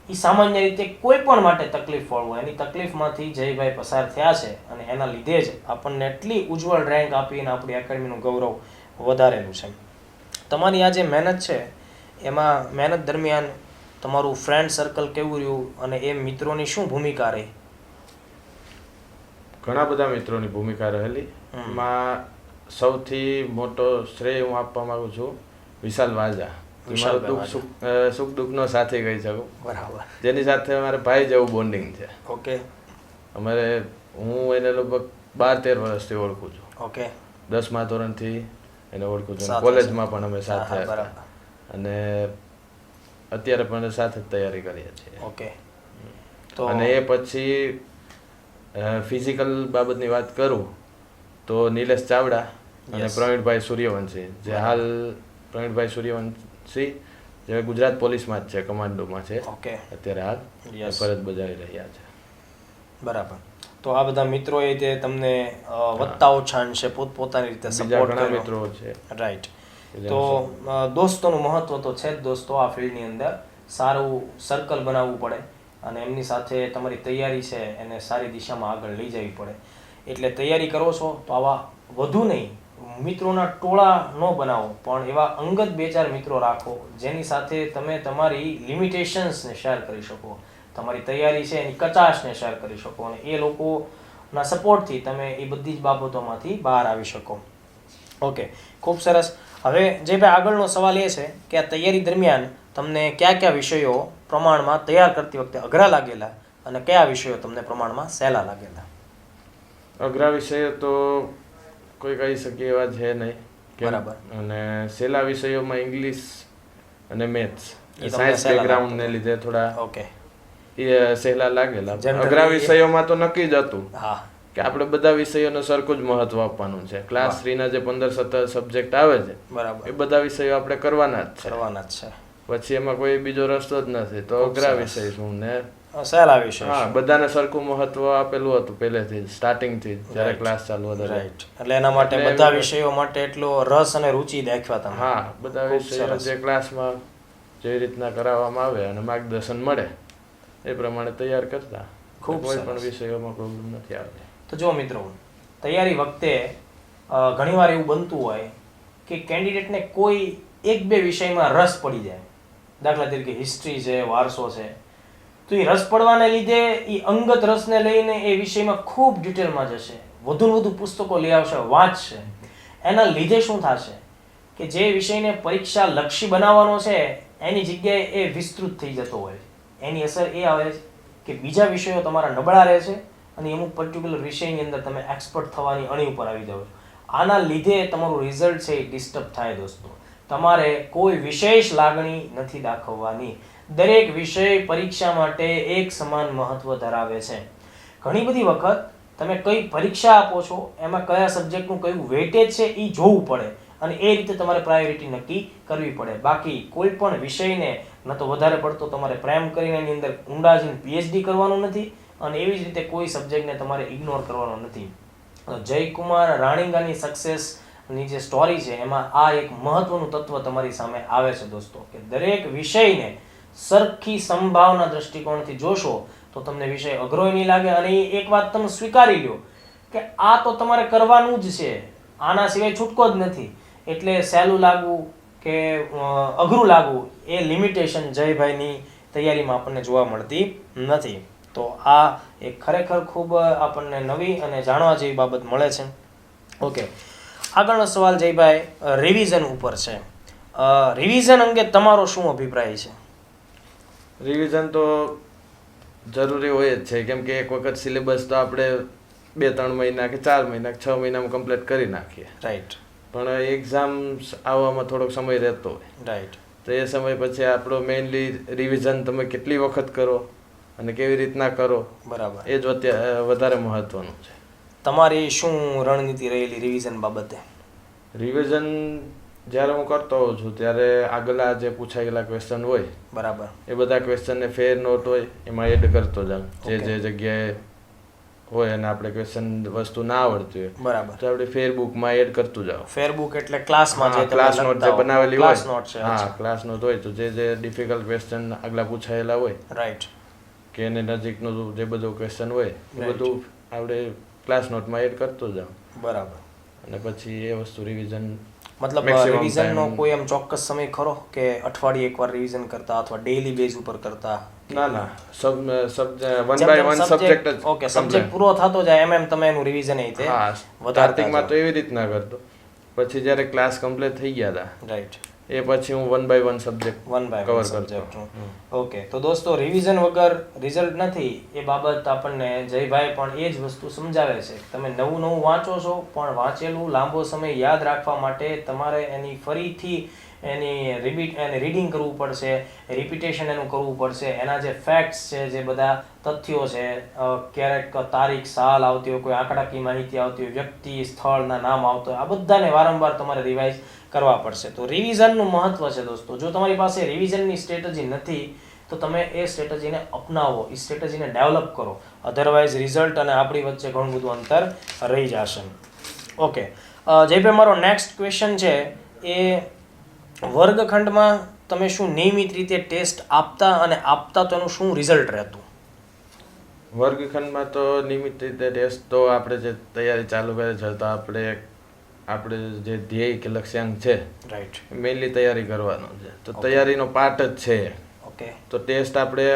એ સામાન્ય રીતે કોઈ પણ માટે તકલીફ વાળું, એની તકલીફમાંથી જયભાઈ પસાર થયા છે અને એના લીધે જ આપણને એટલી ઉજ્જવળ રેન્ક આપીને આપણી એકેડમીનું ગૌરવ વધારેલું છે. તમારી આ જે મહેનત છે એમાં મહેનત દરમિયાન તમારું ફ્રેન્ડ સર્કલ કેવું રહ્યું અને એ મિત્રોની શું ભૂમિકા રહી? ઘણા બધા મિત્રોની ભૂમિકા રહેલી. એમાં સૌથી મોટો શ્રેય હું આપવા માંગુ છું વિશાલ વાજા. સુખ દુઃખનો સાથી કહી શકું. બરાબર. જેની સાથે અમારે ભાઈ જેવું બોન્ડિંગ છે. ઓકે. અમારે હું એને લગભગ 12-13 વર્ષથી ઓળખું છું. ઓકે. 10મા ધોરણથી એને ઓળખું છું. કોલેજમાં પણ અમે સાથે હતા અને અત્યારે પણ સાથે જ તૈયારી કરીએ છીએ. ઓકે. તો અને એ પછી ફિઝિકલ બાબતની વાત કરું તો નિલેશ ચાવડા અને પ્રવીણભાઈ સૂર્યવંશી, જે હાલ પ્રવીણભાઈ સૂર્યવંશી જે ગુજરાત પોલીસમાં જ છે, કમાન્ડોમાં છે. ઓકે. અત્યારે હાલ ફરજ બજાવી રહ્યા છે. બરાબર. તો આ બધા મિત્રોએ તે તમને વધતા ઓછા અંશે પોતપોતાની રીતે સપોર્ટ ઘણા મિત્રો છે. રાઈટ. તો દોસ્તોનું મહત્વ તો છે જ દોસ્તો. આ ફિલ્ડની અંદર સારું સર્કલ બનાવવું પડે અને એમની સાથે તમારી તૈયારી છે એને સારી દિશામાં આગળ લઈ જવી પડે. એટલે તૈયારી કરો છો તો આવા વધુ નહીં મિત્રોના ટોળા ન બનાવો, પણ એવા અંગત 2-4 મિત્રો રાખો જેની સાથે તમે તમારી લિમિટેશન્સને શેર કરી શકો, તમારી તૈયારી છે એની કચાશને શેર કરી શકો અને એ લોકોના સપોર્ટથી તમે એ બધી જ બાબતોમાંથી બહાર આવી શકો. ઓકે, ખૂબ સરસ. હવે જે ભાઈ આગળનો સવાલ એ છે કે આ તૈયારી દરમિયાન તમને કયા કયા વિષયો પ્રમાણમાં તૈયાર કરતી વખતે અઘરા લાગેલા અને કયા વિષયો તમને પ્રમાણમાં સહેલા લાગેલા? અઘરા વિષયો તો કોઈ કહી શકે એવા છે નહીં. બરાબર. અને સહેલા વિષયોમાં ઇંગ્લિશ અને મેથ્સ, સાયન્સ બેકગ્રાઉન્ડને લીધે થોડા ઓકે એ સહેલા લાગેલા. અઘરા વિષયોમાં તો નક્કી જ હતું હા કે આપણે બધા વિષયોને સરખું જ મહત્વ આપવાનું છે. ક્લાસ 3ના જે 15-17 સબ્જેક્ટ આવે છે બરાબર, એ બધા વિષયો આપણે કરવાના જ છે. પછી એમાં કોઈ બીજો રસ્તો જ નથી. તો અઘરા વિષય શું ને સહેલા વિષય? હા, બધાને સરખું મહત્વ આપેલું હતું પહેલેથી જ, સ્ટાર્ટિંગ થી જ્યારે ક્લાસ ચાલુ હતો. રાઈટ. એટલે એના માટે બધા વિષયો માટે એટલો રસ અને રુચિ દાખવ્યા તમે? હા, બધા વિષયો જે ક્લાસમાં જે રીતના કરાવવામાં આવે અને માર્ગદર્શન મળે એ પ્રમાણે તૈયાર કરતા. કોઈ પણ વિષયોમાં પ્રોબ્લેમ નથી આવતી. તો જો મિત્રો, તૈયારી વખતે ઘણીવાર એવું બનતું હોય કે કેન્ડિડેટને કોઈ 1-2 વિષયમાં રસ પડી જાય. દાખલા તરીકે હિસ્ટ્રી છે, વારસો છે, તો એ રસ પડવાને લીધે એ અંગત રસને લઈને એ વિષયમાં ખૂબ ડિટેલમાં જશે, વધુ પુસ્તકો લઈ આવશે, વાંચશે. એના લીધે શું થશે કે જે વિષયને પરીક્ષા લક્ષી બનાવવાનો છે એની જગ્યાએ એ વિસ્તૃત થઈ જતો હોય. એની અસર એ આવે છે કે બીજા વિષયો તમારા નબળા રહે છે અને અમુક પર્ટિક્યુલર વિષયની અંદર તમે એક્સપર્ટ થવાની અણી ઉપર આવી જાઓ છો. આના લીધે તમારું રિઝલ્ટ છે એ ડિસ્ટર્બ થાય દોસ્તો. તમારે કોઈ વિશેષ લાગણી નથી દાખવવાની. દરેક વિષય પરીક્ષા માટે એક સમાન મહત્વ ધરાવે છે. ઘણી બધી વખત તમે કઈ પરીક્ષા આપો છો એમાં કયા સબ્જેક્ટનું કયું વેટેજ છે એ જોવું પડે અને એ રીતે તમારે પ્રાયોરિટી નક્કી કરવી પડે. બાકી કોઈ પણ વિષયને ન તો વધારે પડતો તમારે પ્રેમ કરીને એની અંદર ઊંડા જઈને પીએચડી કરવાનું નથી અને એવી જ રીતે કોઈ સબ્જેક્ટને તમારે ઇગ્નોર કરવાનો નથી. જયકુમાર રાણીંગાની સક્સેસની જે સ્ટોરી છે એમાં આ એક મહત્વનું તત્વ તમારી સામે આવે છે દોસ્તો, કે દરેક વિષયને સરખી સંભાવના દ્રષ્ટિકોણથી જોશો તો તમને વિષય અઘરો નહીં લાગે અને એક વાત તમે સ્વીકારી લો કે આ તો તમારે કરવાનું જ છે, આના સિવાય છૂટકો જ નથી. એટલે સહેલું લાગવું કે અઘરું લાગવું એ લિમિટેશન જયભાઈની તૈયારીમાં આપણને જોવા મળતી નથી. તો આ એક ખરેખર ખૂબ આપણને નવી અને જાણવા જેવી બાબત મળે છે. ઓકે, આગળનો સવાલ જયભાઈ રિવિઝન ઉપર છે. રિવિઝન અંગે તમારો શું અભિપ્રાય છે? રિવિઝન તો જરૂરી હોય જ છે, કેમ કે એક વખત સિલેબસ તો આપણે 2-3 મહિના કે 4 મહિના કે 6 મહિનામાં કમ્પ્લીટ કરી નાખીએ. રાઈટ. પણ એક્ઝામ્સ આવવામાં થોડોક સમય રહેતો હોય. રાઈટ. તો એ સમય પછી આપણો મેઇનલી રિવિઝન તમે કેટલી વખત કરો અને કેવી રીતના કરો, બરાબર, એ જ વધારે મહત્વનું છે. તમારી શું રણનીતિ રહેલી રિવિઝન બાબતે? રિવિઝન જ્યારે હું કરતો હોઉં છું ત્યારે આગલા જે પૂછાયેલા ક્વેશ્ચન હોય, બરાબર, એ બધા ક્વેશ્ચનને ફેર નોટ હોય એમાં એડ કરતો જાઉં. જે જગ્યાએ હોય અને આપણે ક્વેશ્ચન વસ્તુ ના આવડતી હોય, બરાબર, તો આપણે ફેરબુકમાં એડ કરતું જાવ. ફેરબુક એટલે ક્લાસમાં જે ક્લાસ નોટ જે બનાવેલી હોય, ક્લાસ નોટ છે. હા, ક્લાસ નોટ હોય તો જે ડિફિકલ્ટ ક્વેશ્ચન આગલા પૂછાયેલા હોય, રાઈટ, કે એને નજીકનું જે બધું ક્વેશ્ચન હોય એ બધું આપણે ક્લાસ નોટમાં એડ કરતો જાવ. બરાબર. અને પછી એ વસ્તુ રિવિઝન, મતલબ રિવિઝનનો કોઈ એમ ચોક્કસ સમય ખરો કે અઠવાડિયે એકવાર રિવિઝન કરતા અથવા ડેઈલી બેઝ ઉપર કરતા? ના, વન બાય વન સબ્જેક્ટ જ. ઓકે, સબ્જેક્ટ પૂરો થતો જાય એમ તમે એનું રિવિઝન એ તે સ્ટાર્ટિંગમાં તો એવી રીતના કરતો. પછી જ્યારે ક્લાસ કમ્પ્લીટ થઈ ગયા હતા, રાઈટ, એ પછી હું one by one subject cover કરતો. ઓકે, તો દોસ્તો રિવિઝન વગર રિઝલ્ટ નથી એ બાબત આપણને જયભાઈ પણ એ જ વસ્તુ સમજાવે છે. તમે નવું વાંચો છો, પણ વાંચેલું લાંબો સમય યાદ રાખવા માટે તમારે એની ફરીથી એની રીડિંગ કરવું પડશે, રિપીટેશન એનું કરવું પડશે. એના જે ફેક્ટ્સ છે, જે બધા તથ્યો છે, ક્યારેક તારીખ સાલ આવતી હોય, કોઈ આંકડાકીય માહિતી આવતી હોય, વ્યક્તિ સ્થળના નામ આવતો હોય, આ બધાને વારંવાર તમારે રિવાઇઝ કરવા પડશે. તો રિવિઝનનું મહત્વ છે દોસ્તો. જો તમારી પાસે રિવિઝનની સ્ટ્રેટેજી નથી તો તમે એ સ્ટ્રેટેજીને અપનાવો, એ સ્ટ્રેટેજીને ડેવલપ કરો. અધરવાઇઝ રિઝલ્ટ અને આપણી વચ્ચે ઘણું બધું અંતર રહી જશે. ઓકે, જયભાઈ, મારો નેક્સ્ટ ક્વેશ્ચન છે એ વર્ગખંડમાં તમે શું નિયમિત રીતે ટેસ્ટ આપતા, અને આપતા તો એનું શું રિઝલ્ટ રહેતું? વર્ગખંડમાં તો નિયમિત રીતે ટેસ્ટ તો આપણે જે તૈયારી ચાલુ કરે છે, તો આપણે જે ધ્યેય કે લક્ષ્યાંક છે, રાઈટ, મેઇનલી તૈયારી કરવાનો છે. તો તૈયારીનો પાર્ટ જ છે. ઓકે, તો ટેસ્ટ આપણે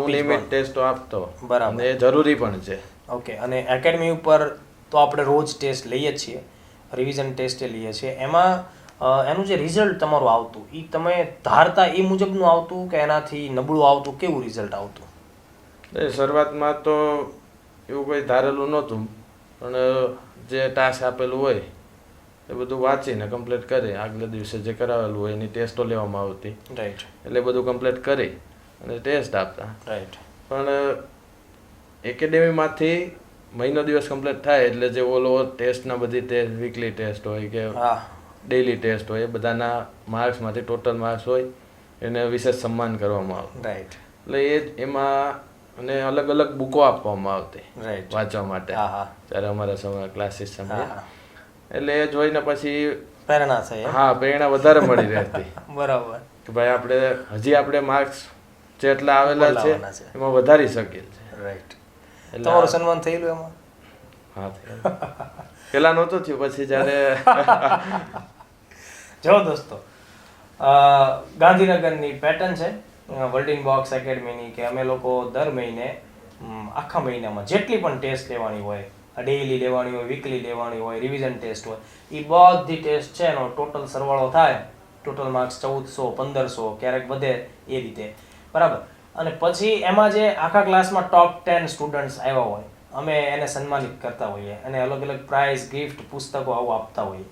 નિયમિત ટેસ્ટો આપતો, બરાબર, એ જરૂરી પણ છે. ઓકે, અને એકેડમી ઉપર તો આપણે રોજ ટેસ્ટ લઈએ જ છીએ, રિવિઝન ટેસ્ટ લઈએ છીએ. એમાં એનું જે રિઝલ્ટ તમારું આવતું, એ તમે ધારતા એ મુજબનું આવતું કે એનાથી નબળું આવતું? કેવું રિઝલ્ટ આવતું? શરૂઆતમાં તો એવું કોઈ ધારેલું નહોતું, પણ જે ટાસ્ક આપેલું હોય એ બધું વાંચીને કમ્પ્લીટ કરી, આગલા દિવસે જે કરાવેલું હોય એની ટેસ્ટો લેવામાં આવતી. રાઈટ, એટલે બધું કમ્પ્લીટ કરી અને ટેસ્ટ આપતા. રાઈટ. પણ એકેડેમીમાંથી મહિનો દિવસ કમ્પ્લીટ થાય એટલે જે ઓલ ઓવર ટેસ્ટના બધી વીકલી ટેસ્ટ હોય કે ડેઈલી ટેસ્ટ હોય, એ બધાના માર્ક્સમાંથી ટોટલ માર્ક્સ હોય એને વિશેષ સન્માન કરવામાં આવે. રાઈટ. એટલે એમાં અને અલગ અલગ બુકો આપવામાં આવતી રાઈટ, વાંચવા માટે ત્યારે અમારા સમય ક્લાસીસ સમયે. એટલે એ જોઈને પછી પ્રેરણા થઈ. હા, પ્રેરણા વધારે મળી રહેતી. બરાબર, કે ભાઈ આપણે માર્ક્સ જેટલા આવેલા છે એમાં વધારી શકીએ છીએ. રાઈટ. તમારું સન્માન થયેલું એમાં? હા, પેલા નહોતું થયું, પછી જ્યારે જો દોસ્તો, ગાંધીનગરની પેટર્ન છે વર્લ્ડિંગ બોક્સ એકેડમીની, કે અમે લોકો દર મહિને આખા મહિનામાં જેટલી પણ ટેસ્ટ લેવાની હોય, ડેઈલી લેવાની હોય, વીકલી લેવાની હોય, રિવિઝન ટેસ્ટ હોય, એ બધી ટેસ્ટ છે એનો ટોટલ સરવાળો થાય, ટોટલ માર્ક્સ 1400, 1500, ક્યારેક વધે એ રીતે, બરાબર. અને પછી એમાં જે આખા ક્લાસમાં ટોપ 10 સ્ટુડન્ટ્સ આવ્યા હોય, અમે એને સન્માનિત કરતા હોઈએ અને અલગ અલગ પ્રાઇઝ, ગિફ્ટ, પુસ્તકો આવું આપતા હોઈએ.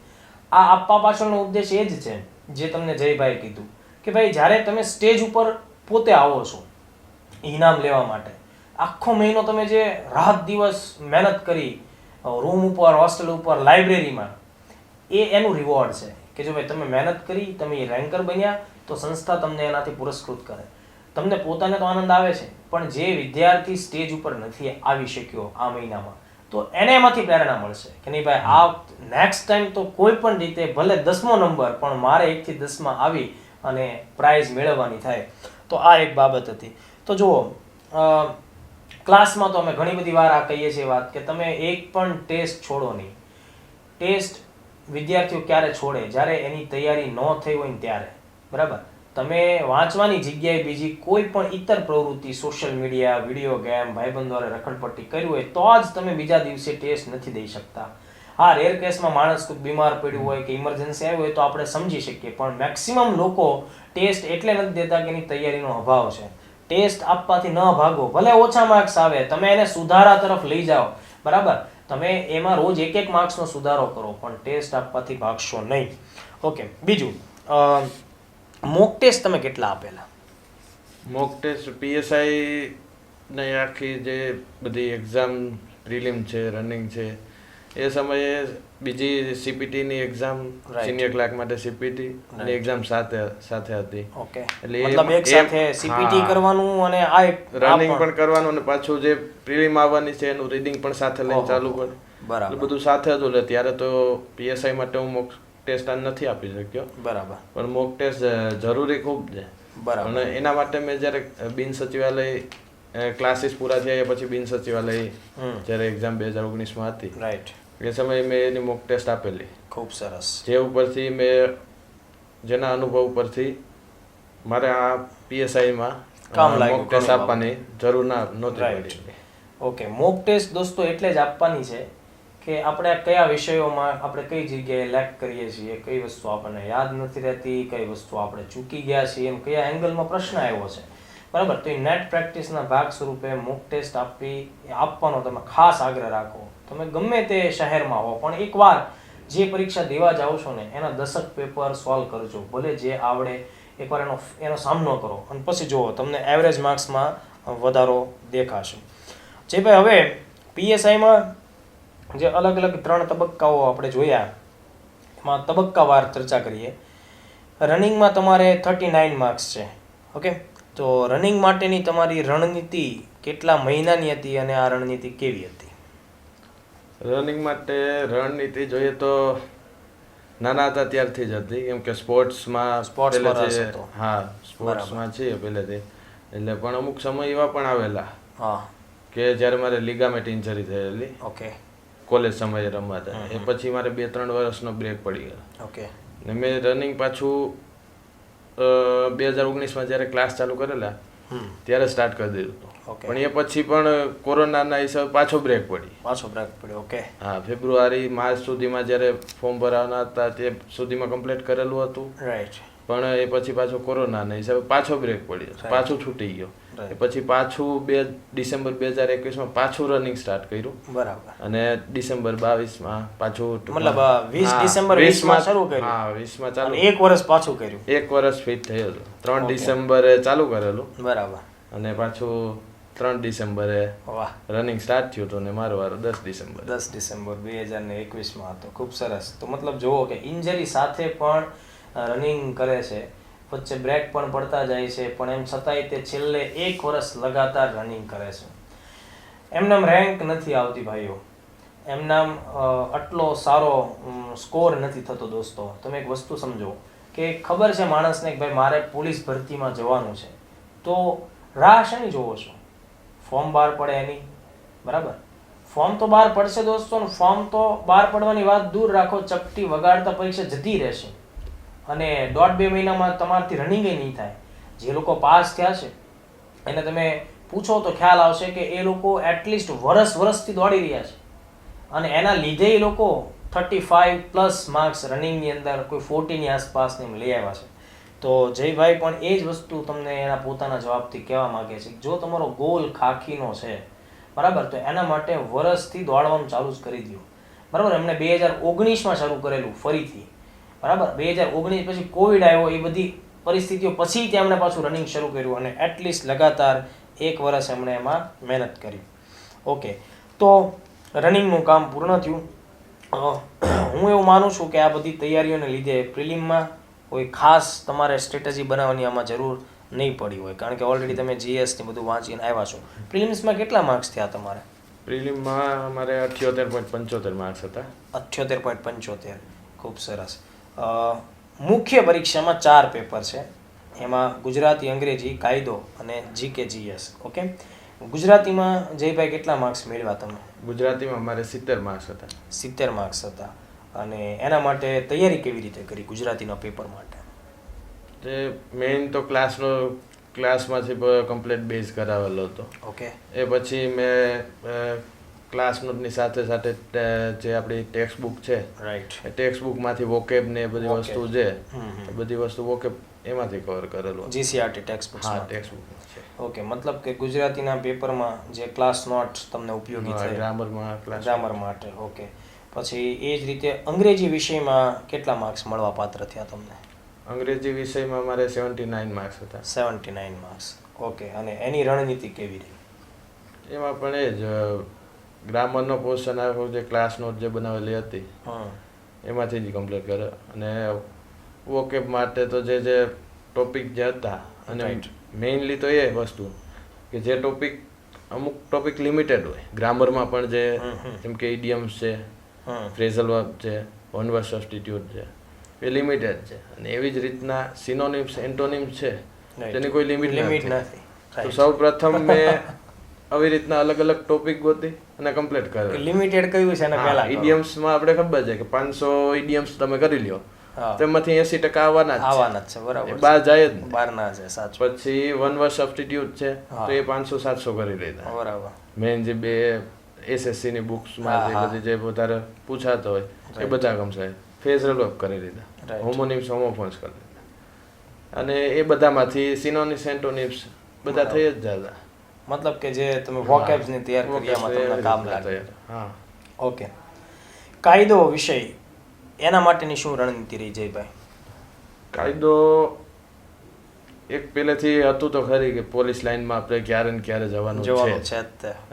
આ આપવા પાછળનો ઉદ્દેશ એ જ છે જે તમને જયભાઈ કીધું કે ભાઈ જ્યારે તમે સ્ટેજ ઉપર પોતે આવો છો ઇનામ લેવા માટે, આખો મહિનો તમે જે રાત દિવસ મહેનત કરી રૂમ ઉપર, હોસ્ટેલ ઉપર, લાઇબ્રેરીમાં, એનું રિવોર્ડ છે કે જો ભાઈ તમે મહેનત કરી, તમે રેન્કર બન્યા તો સંસ્થા તમને એનાથી પુરસ્કૃત કરે. તમને પોતાને તો આનંદ આવે છે, પણ જે વિદ્યાર્થી સ્ટેજ ઉપર નથી આવી શક્યો આ મહિનામાં, તો એને એમાંથી પ્રેરણા મળશે કે નહીં ભાઈ, આ નેક્સ્ટ ટાઈમ તો કોઈ પણ રીતે ભલે 10મો નંબર, પણ મારે 1 થી 10માં આવી અને પ્રાઇઝ મેળવવાની થાય. તો આ એક બાબત હતી. તો જુઓ, ક્લાસમાં તો અમે ઘણી બધી વાર આ કહીએ છીએ વાત કે તમે એક પણ ટેસ્ટ છોડો નહીં. ટેસ્ટ વિદ્યાર્થીઓ ક્યારે છોડે? જ્યારે એની તૈયારી ન થઈ હોય ને ત્યારે, બરાબર. તમે વાંચવાની જગ્યાએ બીજી કોઈ પણ ઇતર પ્રવૃત્તિ, સોશિયલ મીડિયા, વિડીયો ગેમ, ભાઈબંધો દ્વારા રખડપટ્ટી કર્યું હોય તો જ તમે બીજા દિવસે ટેસ્ટ નથી દઈ શકતા. હા, રેર કેસમાં માણસ કોઈ બીમાર પડ્યું હોય કે ઇમરજન્સી આવી હોય તો આપણે સમજી શકીએ, પણ મેક્સિમમ લોકો ટેસ્ટ એટલે નથી દેતા કે એની તૈયારીનો અભાવ છે. ટેસ્ટ આપવાથી ન ભાગો, ભલે ઓછા માર્ક્સ આવે, તમે એને સુધારા તરફ લઈ જાઓ, બરાબર? તમે એમાં રોજ 1-1 માર્ક્સનો સુધારો કરો, પણ ટેસ્ટ આપવાથી ભાગશો નહીં. ઓકે, બીજું, મોક ટેસ્ટ તમે કેટલા આપેલા? મોક ટેસ્ટ પીએસઆઈ ને આખી જે બધી એક્ઝામ પ્રિલિમ છે, રનિંગ છે, એ સમયે બીજી સીપીટીની એક્ઝામ, સિનિયર ક્લાર્ક માટે સીપીટી ની એક્ઝામ સાથે હતી. ઓકે, એટલે મતલબ એક સાથે સીપીટી કરવાનું અને આ રનિંગ પણ કરવાનું અને પાછું જે પ્રિલિમ આવવાની છે એનું રીડિંગ પણ સાથે લઈને ચાલુ કરે. બરાબર, બધું સાથે હતું. એટલે ત્યારે તો પીએસઆઈ માટે હું મોક ટેસ્ટ નથી આપી શક્યો. બરાબર, પણ મોક ટેસ્ટ જરૂરી ખૂબ છે. બરાબર. અને એના માટે મેં જ્યારે બિન સચિવાલય ક્લાસીસ પૂરા થયા પછી બિન સચિવાલય જ્યારે એક્ઝામ 2019માં હતી, રાઈટ, એ સમયે મેં એની મોક ટેસ્ટ આપેલી. ખૂબ સરસ. જે ઉપરથી જેના અનુભવ ઉપરથી મારે આ પીએસઆઈમાં મોક ટેસ્ટ આપવાની જરૂર નહોતી પડી. ઓકે, મોક ટેસ્ટ દોસ્તો એટલે જ આપવાની છે કે આપણે કયા વિષયોમાં આપણે કઈ જગ્યાએ લેક કરીએ છીએ, કઈ વસ્તુ આપણને યાદ નથી રહેતી, કઈ વસ્તુ આપણે ચૂકી ગયા છીએ, એમ કયા એંગલમાં પ્રશ્ન આવ્યો છે, બરાબર? તો એ નેટ પ્રેક્ટિસના ભાગ સ્વરૂપે મોક ટેસ્ટ આપવાનો તમે ખાસ આગ્રહ રાખો. તમે ગમે તે શહેરમાં હો, પણ એકવાર જે પરીક્ષા દેવા જાઓ છો ને એના 10 પેપર સોલ્વ કરજો, ભલે જે આવડે એકવાર એનો સામનો કરો અને પછી જુઓ તમને એવરેજ માર્ક્સમાં વધારો દેખાશે. જે ભાઈ હવે પીએસઆઈમાં જે અલગ અલગ 3 તબક્કાઓ આપણે જોયા, એમાં તબક્કાવાર ચર્ચા કરીએ. રનિંગમાં તમારે 39 માર્ક્સ છે. ઓકે, તો રનિંગ માટેની તમારી રણનીતિ કેટલા મહિનાની હતી અને આ રણનીતિ કેવી હતી? રનિંગ માટે રણનીતિ જોઈએ તો નાના હતા ત્યારથી જ હતી, કેમ કે સ્પોર્ટ્સમાં છીએ પહેલેથી. એટલે પણ અમુક સમય એવા પણ આવેલા કે જ્યારે મારે લિગામેન્ટ ઇન્જરી થયેલી. ઓકે, કોલેજ સમયે રમવાતા. એ પછી મારે 2-3 વર્ષનો બ્રેક પડી ગયો. ઓકે, ને મેં રનિંગ પાછું 2019માં જ્યારે ક્લાસ ચાલુ કરેલા ત્યારે સ્ટાર્ટ કરી દીધું હતું. પણ એ પછી પણ કોરોનાના હિસાબે પાછો બ્રેક પડ્યો. ઓકે, હા, ફેબ્રુઆરી માર્ચ સુધીમાં જ્યારે ફોર્મ ભરાવાના હતા તે સુધીમાં કમ્પ્લીટ કરેલું હતું. રાઈટ. પણ એ પછી પાછો કોરોનાના હિસાબે પાછો બ્રેક પડ્યો, પાછું છૂટી ગયો. એ પછી પાછું ડિસેમ્બર 2021માં પાછું રનિંગ સ્ટાર્ટ કર્યું. બરાબર. અને ડિસેમ્બર 22માં પાછું, મતલબ 20 ડિસેમ્બર 20માં શરૂ કર્યું. હા, 20માં ચાલુ. 1 વર્ષ પાછું કર્યું. 1 વર્ષ ફિટ થયેલું. 3 ડિસેમ્બરે ચાલુ કરેલું. બરાબર. અને પાછું 3 ડિસેમ્બરે રનિંગ સ્ટાર્ટ થયું હતું. ને મારો વારો 10 ડિસેમ્બર 2021માં હતો. ખૂબ સરસ. તો મતલબ જુઓ કે ઇન્જરી સાથે પણ રનિંગ કરે છે, વચ્ચે બ્રેક પણ પડતા જાય છે, પણ એમ છતાંય તે છેલ્લે 1 વર્ષ લગાતાર રનિંગ કરે છે. એમનામ રેન્ક નથી આવતી ભાઈઓ, એમનામ આટલો સારો સ્કોર નથી થતો. દોસ્તો, તમે એક વસ્તુ સમજો કે ખબર છે માણસને કે ભાઈ મારે પોલીસ ભરતીમાં જવાનું છે, તો રાહ શાની જોવો છો? ફોર્મ બહાર પડે એની, બરાબર? ફોર્મ તો બહાર પડશે દોસ્તો, ફોર્મ તો બહાર પડવાની વાત દૂર રાખો, ચપટી વગાડતા પરીક્ષા જતી રહેશે અને 1.5-2 મહિનામાં તમારાથી રનિંગ નહીં થાય. જે લોકો પાસ થયા છે એને તમે પૂછો તો ખ્યાલ આવશે કે એ લોકો એટલીસ્ટ વર્ષથી દોડી રહ્યા છે અને એના લીધે એ લોકો 35+ માર્ક્સ રનિંગની અંદર કોઈ 40ની આસપાસ ને લઈ આવ્યા છે. તો જયભાઈ પણ એ જ વસ્તુ તમને એના પોતાના જવાબથી કહેવા માંગે છે. જો તમારો ગોલ ખાખીનો છે, બરાબર, તો એના માટે વર્ષથી દોડવાનું ચાલુ જ કરી દો. બરાબર, એમને 2019માં શરૂ કરેલું ફરીથી, બરાબર. 2019 પછી કોવિડ આવ્યો, એ બધી પરિસ્થિતિઓ પછી તેમણે પાછું રનિંગ શરૂ કર્યું અને એટલીસ્ટ લગાતાર 1 વર્ષ એમણે એમાં મહેનત કરી. ઓકે, તો રનિંગનું કામ પૂર્ણ થયું. હું એવું માનું છું કે આ બધી તૈયારીઓને લીધે પ્રિલિમમાં કોઈ ખાસ તમારે સ્ટ્રેટેજી બનાવવાની આમાં જરૂર નહીં પડી હોય, કારણ કે ઓલરેડી તમે જીએસ ને બધું વાંચીને આવ્યા છો. પ્રિલિમ્સમાં કેટલા માર્ક્સ થયા તમારે? પ્રિલિમમાં અમારે 78.75 માર્ક્સ હતા. 78.75. ખૂબ સરસ. મુખ્ય પરીક્ષામાં 4 પેપર છે, એમાં ગુજરાતી, અંગ્રેજી, કાયદો અને જીકે જીએસ. ઓકે, ગુજરાતીમાં જયભાઈ કેટલા માર્ક્સ મેળવ્યા તમે? ગુજરાતીમાં અમારે 70 માર્ક્સ હતા. 70 માર્ક્સ હતા. અને એના માટે તૈયારી કેવી રીતે કરી ગુજરાતીના પેપર માટે? તે મેઇન તો ક્લાસમાંથી કમ્પ્લીટ બેઝ કરાવેલો હતો. ઓકે. એ પછી મેં ક્લાસ નોટની સાથે સાથે જે આપણી ટેક્સ્ટ બુક છે રાઈટ, એ ટેક્સ્ટ બુકમાંથી વોકેબ ને એ બધી Vocab. વસ્તુ છે એ બધી વસ્તુ વોકેબ એમાંથી કવર કરેલું. GCRT text books. હા, ટેક્સ્ટ બુક છે. ઓકે, મતલબ કે ગુજરાતીના પેપરમાં જે ક્લાસ નોટ તમને ઉપયોગી થઈ ગ્રામરમાં ક્લાસ ગ્રામર માટે. ઓકે. પછી એ જ રીતે અંગ્રેજી વિષયમાં કેટલા માર્ક્સ મળવા પાત્ર થયા તમને? અંગ્રેજી વિષયમાં મારે 79 માર્ક્સ હતા. 79 માર્ક્સ. ઓકે. અને એની રણનીતિ કેવી રહી? એમાં પણ એ જ ગ્રામરનો પોર્શન આવ્યો, જે ક્લાસ નોટ જે બનાવેલી હતી એમાંથી જ કમ્પ્લીટ કરે. અને વોકેબ માટે તો જે ટોપિક જે હતા, અને Right. મેઇનલી તો એ વસ્તુ કે જે ટોપિક અમુક ટોપિક લિમિટેડ હોય ગ્રામરમાં પણ, જે જેમ કે ઇડિયમ્સ છે, ફ્રેઝલ વર્બ છે, વન વર્ડ સબસ્ટિટ્યુટ છે, એ લિમિટેડ છે. અને એવી જ રીતના સિનોનિમ્સ, એન્ટોનિમ્સ છે, તેની કોઈ લિમિટ નથી. તો સૌ પ્રથમ મેં આવી રીતના અલગ અલગ ટોપિક ગોતી અને કમ્પ્લીટ કર્યો. લિમિટેડ કયું છે ને પહેલા? ઇડિયમ્સમાં આપણે ખબર છે કે 500 ઇડિયમ્સ તમે કરી લ્યો, તેમાંથી 80% આવવાના જ છે. બરાબર. બહાર જાય જ નહીં. બહાર ના છે, સાચું. પછી વન વર્ડ સબસ્ટિટ્યુટ છે, તો એ 500-700 કરી લીધા. બરાબર. મેઇન જે બે SSC ની બુક્સમાં જે બધી જે વધારે પૂછાતો હોય એ બધા ગમશે. ફ્રેઝલ વર્બ કરી લીધા, હોમોનિમ્સ, હોમોફોન્સ કરી લીધા. અને એ બધામાંથી સિનોનિમ્સ, એન્ટોનિમ્સ બધા થઈ જ જતા. મતલબ કે જે તમે વોકેબ્સ ની તૈયાર કરી એમાં તમને કામ લાગે. હા. ઓકે. કાયદો વિષય, એના માટેની શું રણનીતિ રહી જયભાઈ? કાયદો એક પહેલેથી હતું તો ખરી કે પોલીસ લાઈનમાં આપણે ક્યારે ને ક્યારે જવાનું છે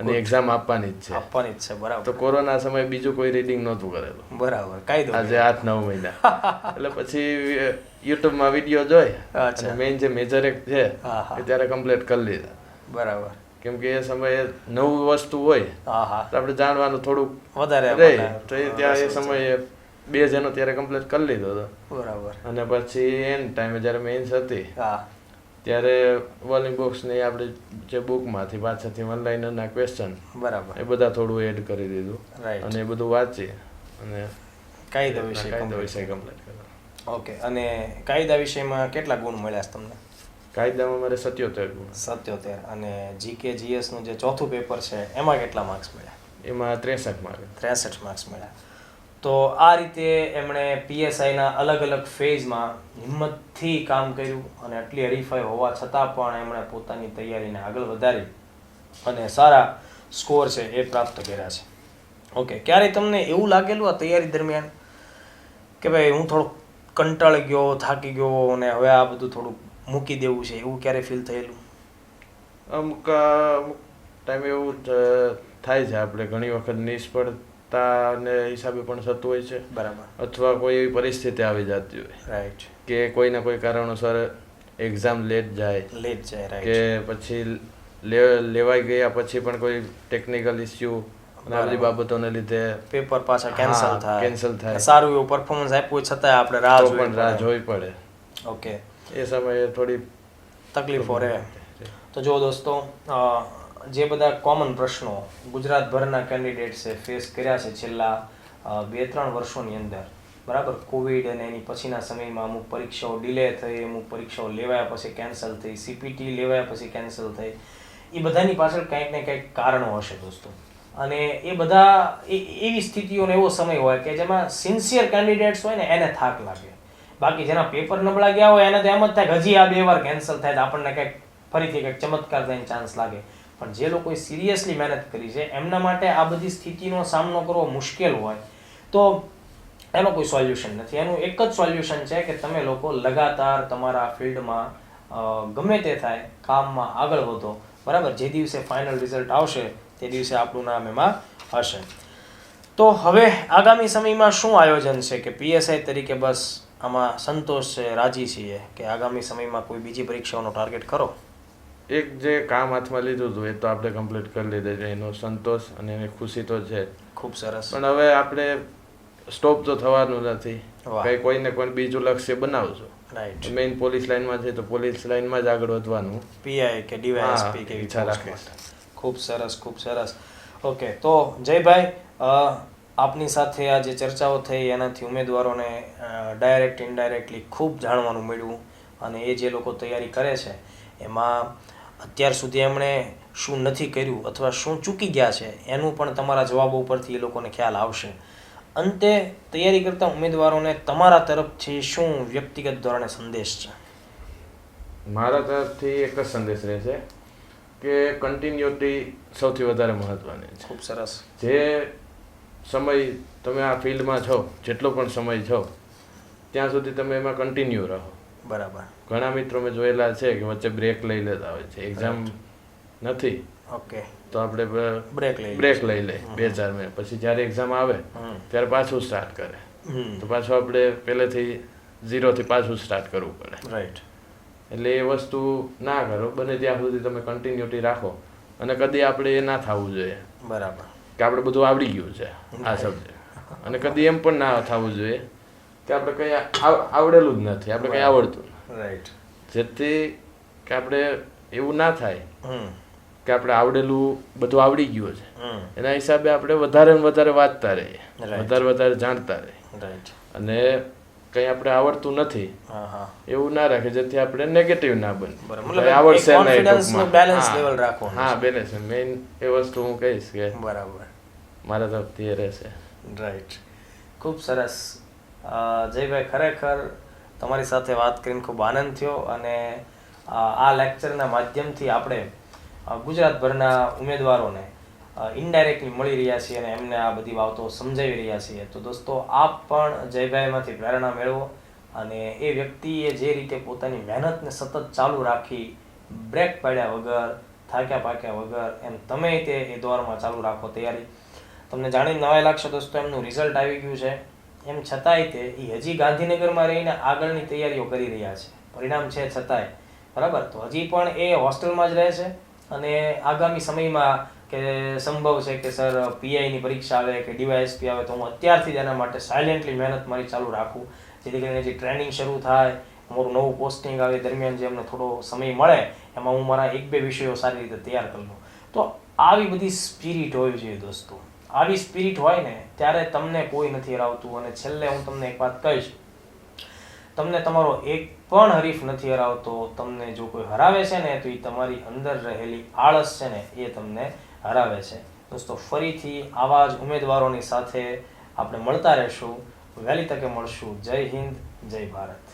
અને એક્ઝામ આપવાની જ છે. આપવાની જ છે. બરાબર. તો કોરોના સમયે બીજું કોઈ રીડિંગ નહોતું કરેલું. બરાબર. કાયદો આજે 8-9 મહિના એટલે પછી યુટ્યુબમાં વિડીયો જોઈ અને મેઇન જે મેજર એક છે એ ત્યારે કમ્પ્લીટ કરી લીધા. બરાબર. કેમ કે એ સમયે નવું વસ્તુ હોય તો આપણે જાણવાનું થોડુંક વધારે રહે, તો એ ત્યાં એ સમયે 2 જણો ત્યારે કમ્પ્લીટ કરી લીધો હતો. બરાબર. અને પછી એન ટાઈમે જ્યારે મેઇન્સ હતી ત્યારે વોલિંગ બોક્સ ની આપણે જે બુકમાંથી પાછળથી વનલાઇનરના ક્વેશ્ચન બરાબર એ બધા થોડું એડ કરી દીધું. રાઈટ. અને એ બધું વાંચી અને કાયદા વિષય કમ્પ્લીટ કર્યો. ઓકે. અને કાયદા વિષયમાં કેટલા ગુણ મળ્યા તમને? કાયદામાં મારે 77 ગુણ. 77. અને જીકે જીએસ નું જે ચોથું પેપર છે એમાં કેટલા માર્ક્સ મળ્યા? એમાં 63 માર્ક. 63 માર્ક્સ મળ્યા. તો આ રીતે એમણે PSIના અલગ અલગ ફેઝમાં હિંમતથી કામ કર્યું અને આટલી હરીફાઈ હોવા છતાં પણ એમણે પોતાની તૈયારીને આગળ વધારી અને સારા સ્કોર છે એ પ્રાપ્ત કર્યા છે. ઓકે. ક્યારેય તમને એવું લાગેલું આ તૈયારી દરમિયાન કે ભાઈ હું થોડો કંટાળી ગયો, થાકી ગયો અને હવે આ બધું થોડું મૂકી દેવું છે, એવું ક્યારે ફીલ થયેલું? અમુક ટાઈમે એવું થાય છે. આપણે ઘણી વખત નિષ્ફળતાને હિસાબે પણ થતું હોય છે. બરાબર. અથવા કોઈ એવી પરિસ્થિતિ આવી જતી હોય રાઈટ. કે કોઈને કોઈ કારણોસર એક્ઝામ લેટ જાય, રાઈટ. કે પછી લેવાઈ ગયા પછી પણ કોઈ ટેકનિકલ ઇસ્યુ અને આ બધી બાબતોને લીધે પેપર પાછા કેન્સલ થાય. સારું એવું પરફોર્મન્સ આપ્યું છતાં આપણે રાહ જોવી પડે. ઓકે. એ સમયે થોડી તકલીફો રહે. તો જો દોસ્તો, જે બધા કોમન પ્રશ્નો ગુજરાતભરના કેન્ડિડેટ્સે ફેસ કર્યા છે છેલ્લા 2-3 વર્ષોની અંદર, બરાબર, કોવિડ અને એની પછીના સમયમાં અમુક પરીક્ષાઓ ડિલે થઈ, અમુક પરીક્ષાઓ લેવાયા પછી કેન્સલ થઈ, CPT લેવાયા પછી કેન્સલ થઈ, એ બધાની પાછળ કંઈક ને કંઈક કારણો હશે દોસ્તો. અને એ બધા એવી સ્થિતિઓનો એવો સમય હોય કે જેમાં સિન્સિયર કેન્ડિડેટ્સ હોય ને એને થાક લાગે. બાકી જેના પેપર નબળા ગયા હોય એને તો એમ જ થાય કે હજી આ 2 વાર કેન્સલ થાય તો આપણને કંઈક ફરીથી કંઈક ચમત્કાર થઈને ચાન્સ લાગે. પણ જે લોકોએ સિરિયસલી મહેનત કરી છે એમના માટે આ બધી સ્થિતિનો સામનો કરવો મુશ્કેલ હોય તો એનો કોઈ સોલ્યુશન નથી. એનું એક જ સોલ્યુશન છે કે તમે લોકો લગાતાર તમારા ફિલ્ડમાં ગમે તે થાય કામમાં આગળ વધો, બરાબર. જે દિવસે ફાઇનલ રિઝલ્ટ આવશે તે દિવસે આપણું નામ એમાં હશે. તો હવે આગામી સમયમાં શું આયોજન છે કે PSI તરીકે બસ આમાં સંતોષ છે, રાજી છીએ કે આગામી સમયમાં કોઈ બીજી પરીક્ષાઓનો ટાર્ગેટ કરો? એક જે કામ હાથમાં લીધું હતું એ તો આપણે કમ્પ્લીટ કરી લીધું છે, એનો સંતોષ અને એની ખુશી તો છે. ખૂબ સરસ. પણ હવે આપણે સ્ટોપ તો થવાનું નથી, કઈ કોઈને કોઈ બીજું લક્ષ્ય બનાવશું. રાઈટ. મેઇન પોલીસ લાઈનમાં છે તો પોલીસ લાઈનમાં જ આગળ વધવાનું. PI કે DYSP કે ઈચ્છા રાખવા. ખૂબ સરસ, ખૂબ સરસ. ઓકે. તો જયભાઈ, આપની સાથે આ જે ચર્ચાઓ થઈ એનાથી ઉમેદવારોને ડાયરેક્ટ ઇનડાયરેક્ટલી ખૂબ જાણવાનું મળ્યું અને એ જે લોકો તૈયારી કરે છે એમાં અત્યાર સુધી એમણે શું નથી કર્યું અથવા શું ચૂકી ગયા છે એનું પણ તમારા જવાબો ઉપરથી એ લોકોને ખ્યાલ આવશે. અંતે તૈયારી કરતા ઉમેદવારોને તમારા તરફથી શું વ્યક્તિગત ધોરણે સંદેશ છે? મારા તરફથી એક જ સંદેશ રહેશે કે કન્ટિન્યુટી સૌથી વધારે મહત્વની છે. ખૂબ સરસ. જે સમય તમે આ ફિલ્ડમાં છો, જેટલો પણ સમય છો ત્યાં સુધી તમે એમાં કન્ટિન્યુ રહો. બરાબર. ઘણા મિત્રો મેં જોયેલા છે કે વચ્ચે બ્રેક લઈ લેતા હોય છે. એક્ઝામ નથી ઓકે તો આપણે બ્રેક લઈ લે 2-4 મહિના, પછી જ્યારે એક્ઝામ આવે ત્યારે પાછું સ્ટાર્ટ કરે, તો પાછું આપણે પહેલેથી 0થી પાછું સ્ટાર્ટ કરવું પડે. રાઈટ. એટલે એ વસ્તુ ના કરો. બને ત્યાં સુધી તમે કન્ટિન્યુટી રાખો અને કદી આપણે એ ના થવું જોઈએ બરાબર કે આપણે બધું આવડી ગયું છે આ સબ્જેક્ટ, અને કદી એમ પણ ના થવું જોઈએ કે આપણે કંઈ આવડેલું જ નથી, આપણે કંઈ આવડતું. રાઈટ. જેથી કે આપણે એવું ના થાય કે આપણે આવડેલું બધું આવડી ગયું છે, એના હિસાબે આપણે વધારે ને વધારે વાંચતા રહીએ, વધારે જાણતા રહીએ. રાઈટ. અને કંઈ આપણે આવડતું નથી એવું ના રાખે, જેથી આપણે નેગેટિવ ના બને. આવડશે નહીં, બેલેન્સ લેવલ રાખો. હા, બેલેન્સ મેઇન એ વસ્તુ હું કહીશ કે બરાબર મારા તરફથી એ રહેશે. રાઈટ. ખૂબ સરસ જયભાઈ, ખરેખર તમારી સાથે વાત કરીને ખૂબ આનંદ થયો, અને આ લેક્ચરના માધ્યમથી આપણે ગુજરાતભરના ઉમેદવારોને ઇનડાયરેક્ટલી મળી રહ્યા છીએ અને એમને આ બધી વાતો સમજાવી રહ્યા છીએ. તો દોસ્તો, આપ પણ જયભાઈમાંથી પ્રેરણા મેળવો, અને એ વ્યક્તિએ જે રીતે પોતાની મહેનતને સતત ચાલુ રાખી, બ્રેક પાડ્યા વગર, થાક્યા પાક્યા વગર, એમ તમે તે એ દોરમાં ચાલુ રાખો તૈયારી. તમને જાણીને નવાઈ લાગશે દોસ્તો, એમનું રિઝલ્ટ આવી ગયું છે, એમ છતાંય તે હજી ગાંધીનગરમાં રહીને આગળની તૈયારીઓ કરી રહ્યા છે. પરિણામ છે છતાંય, બરાબર. તો હજી પણ એ હોસ્ટેલમાં જ રહે છે, અને આગામી સમયમાં કે સંભવ છે કે સર પીઆઈની પરીક્ષા આવે કે ડીવાયએસપી આવે, તો હું અત્યારથી જ એના માટે સાયલેન્ટલી મહેનત મારી ચાલુ રાખું, જેથી કરીને જે ટ્રેનિંગ શરૂ થાય, અમારું નવું પોસ્ટિંગ આવે દરમિયાન જે અમને થોડો સમય મળે એમાં હું મારા 1-2 વિષયો સારી રીતે તૈયાર કરી લઉં. તો આવી બધી સ્પિરિટ હોવી જોઈએ દોસ્તો. આવી સ્પિરિટ હોય ને ત્યારે તમને કોઈ નથી હરાવતું. અને છેલ્લે હું તમને એક વાત કહીશ, તમને તમારો એક પણ હરીફ નથી હરાવતો. તમને જો કોઈ હરાવે છે ને તો એ તમારી અંદર રહેલી આળસ છે ને એ તમને હરાવે છે. દોસ્તો, ફરીથી આવા જ ઉમેદવારોની સાથે આપણે મળતા રહેશું. વહેલી તકે મળશું. જય હિન્દ, જય ભારત.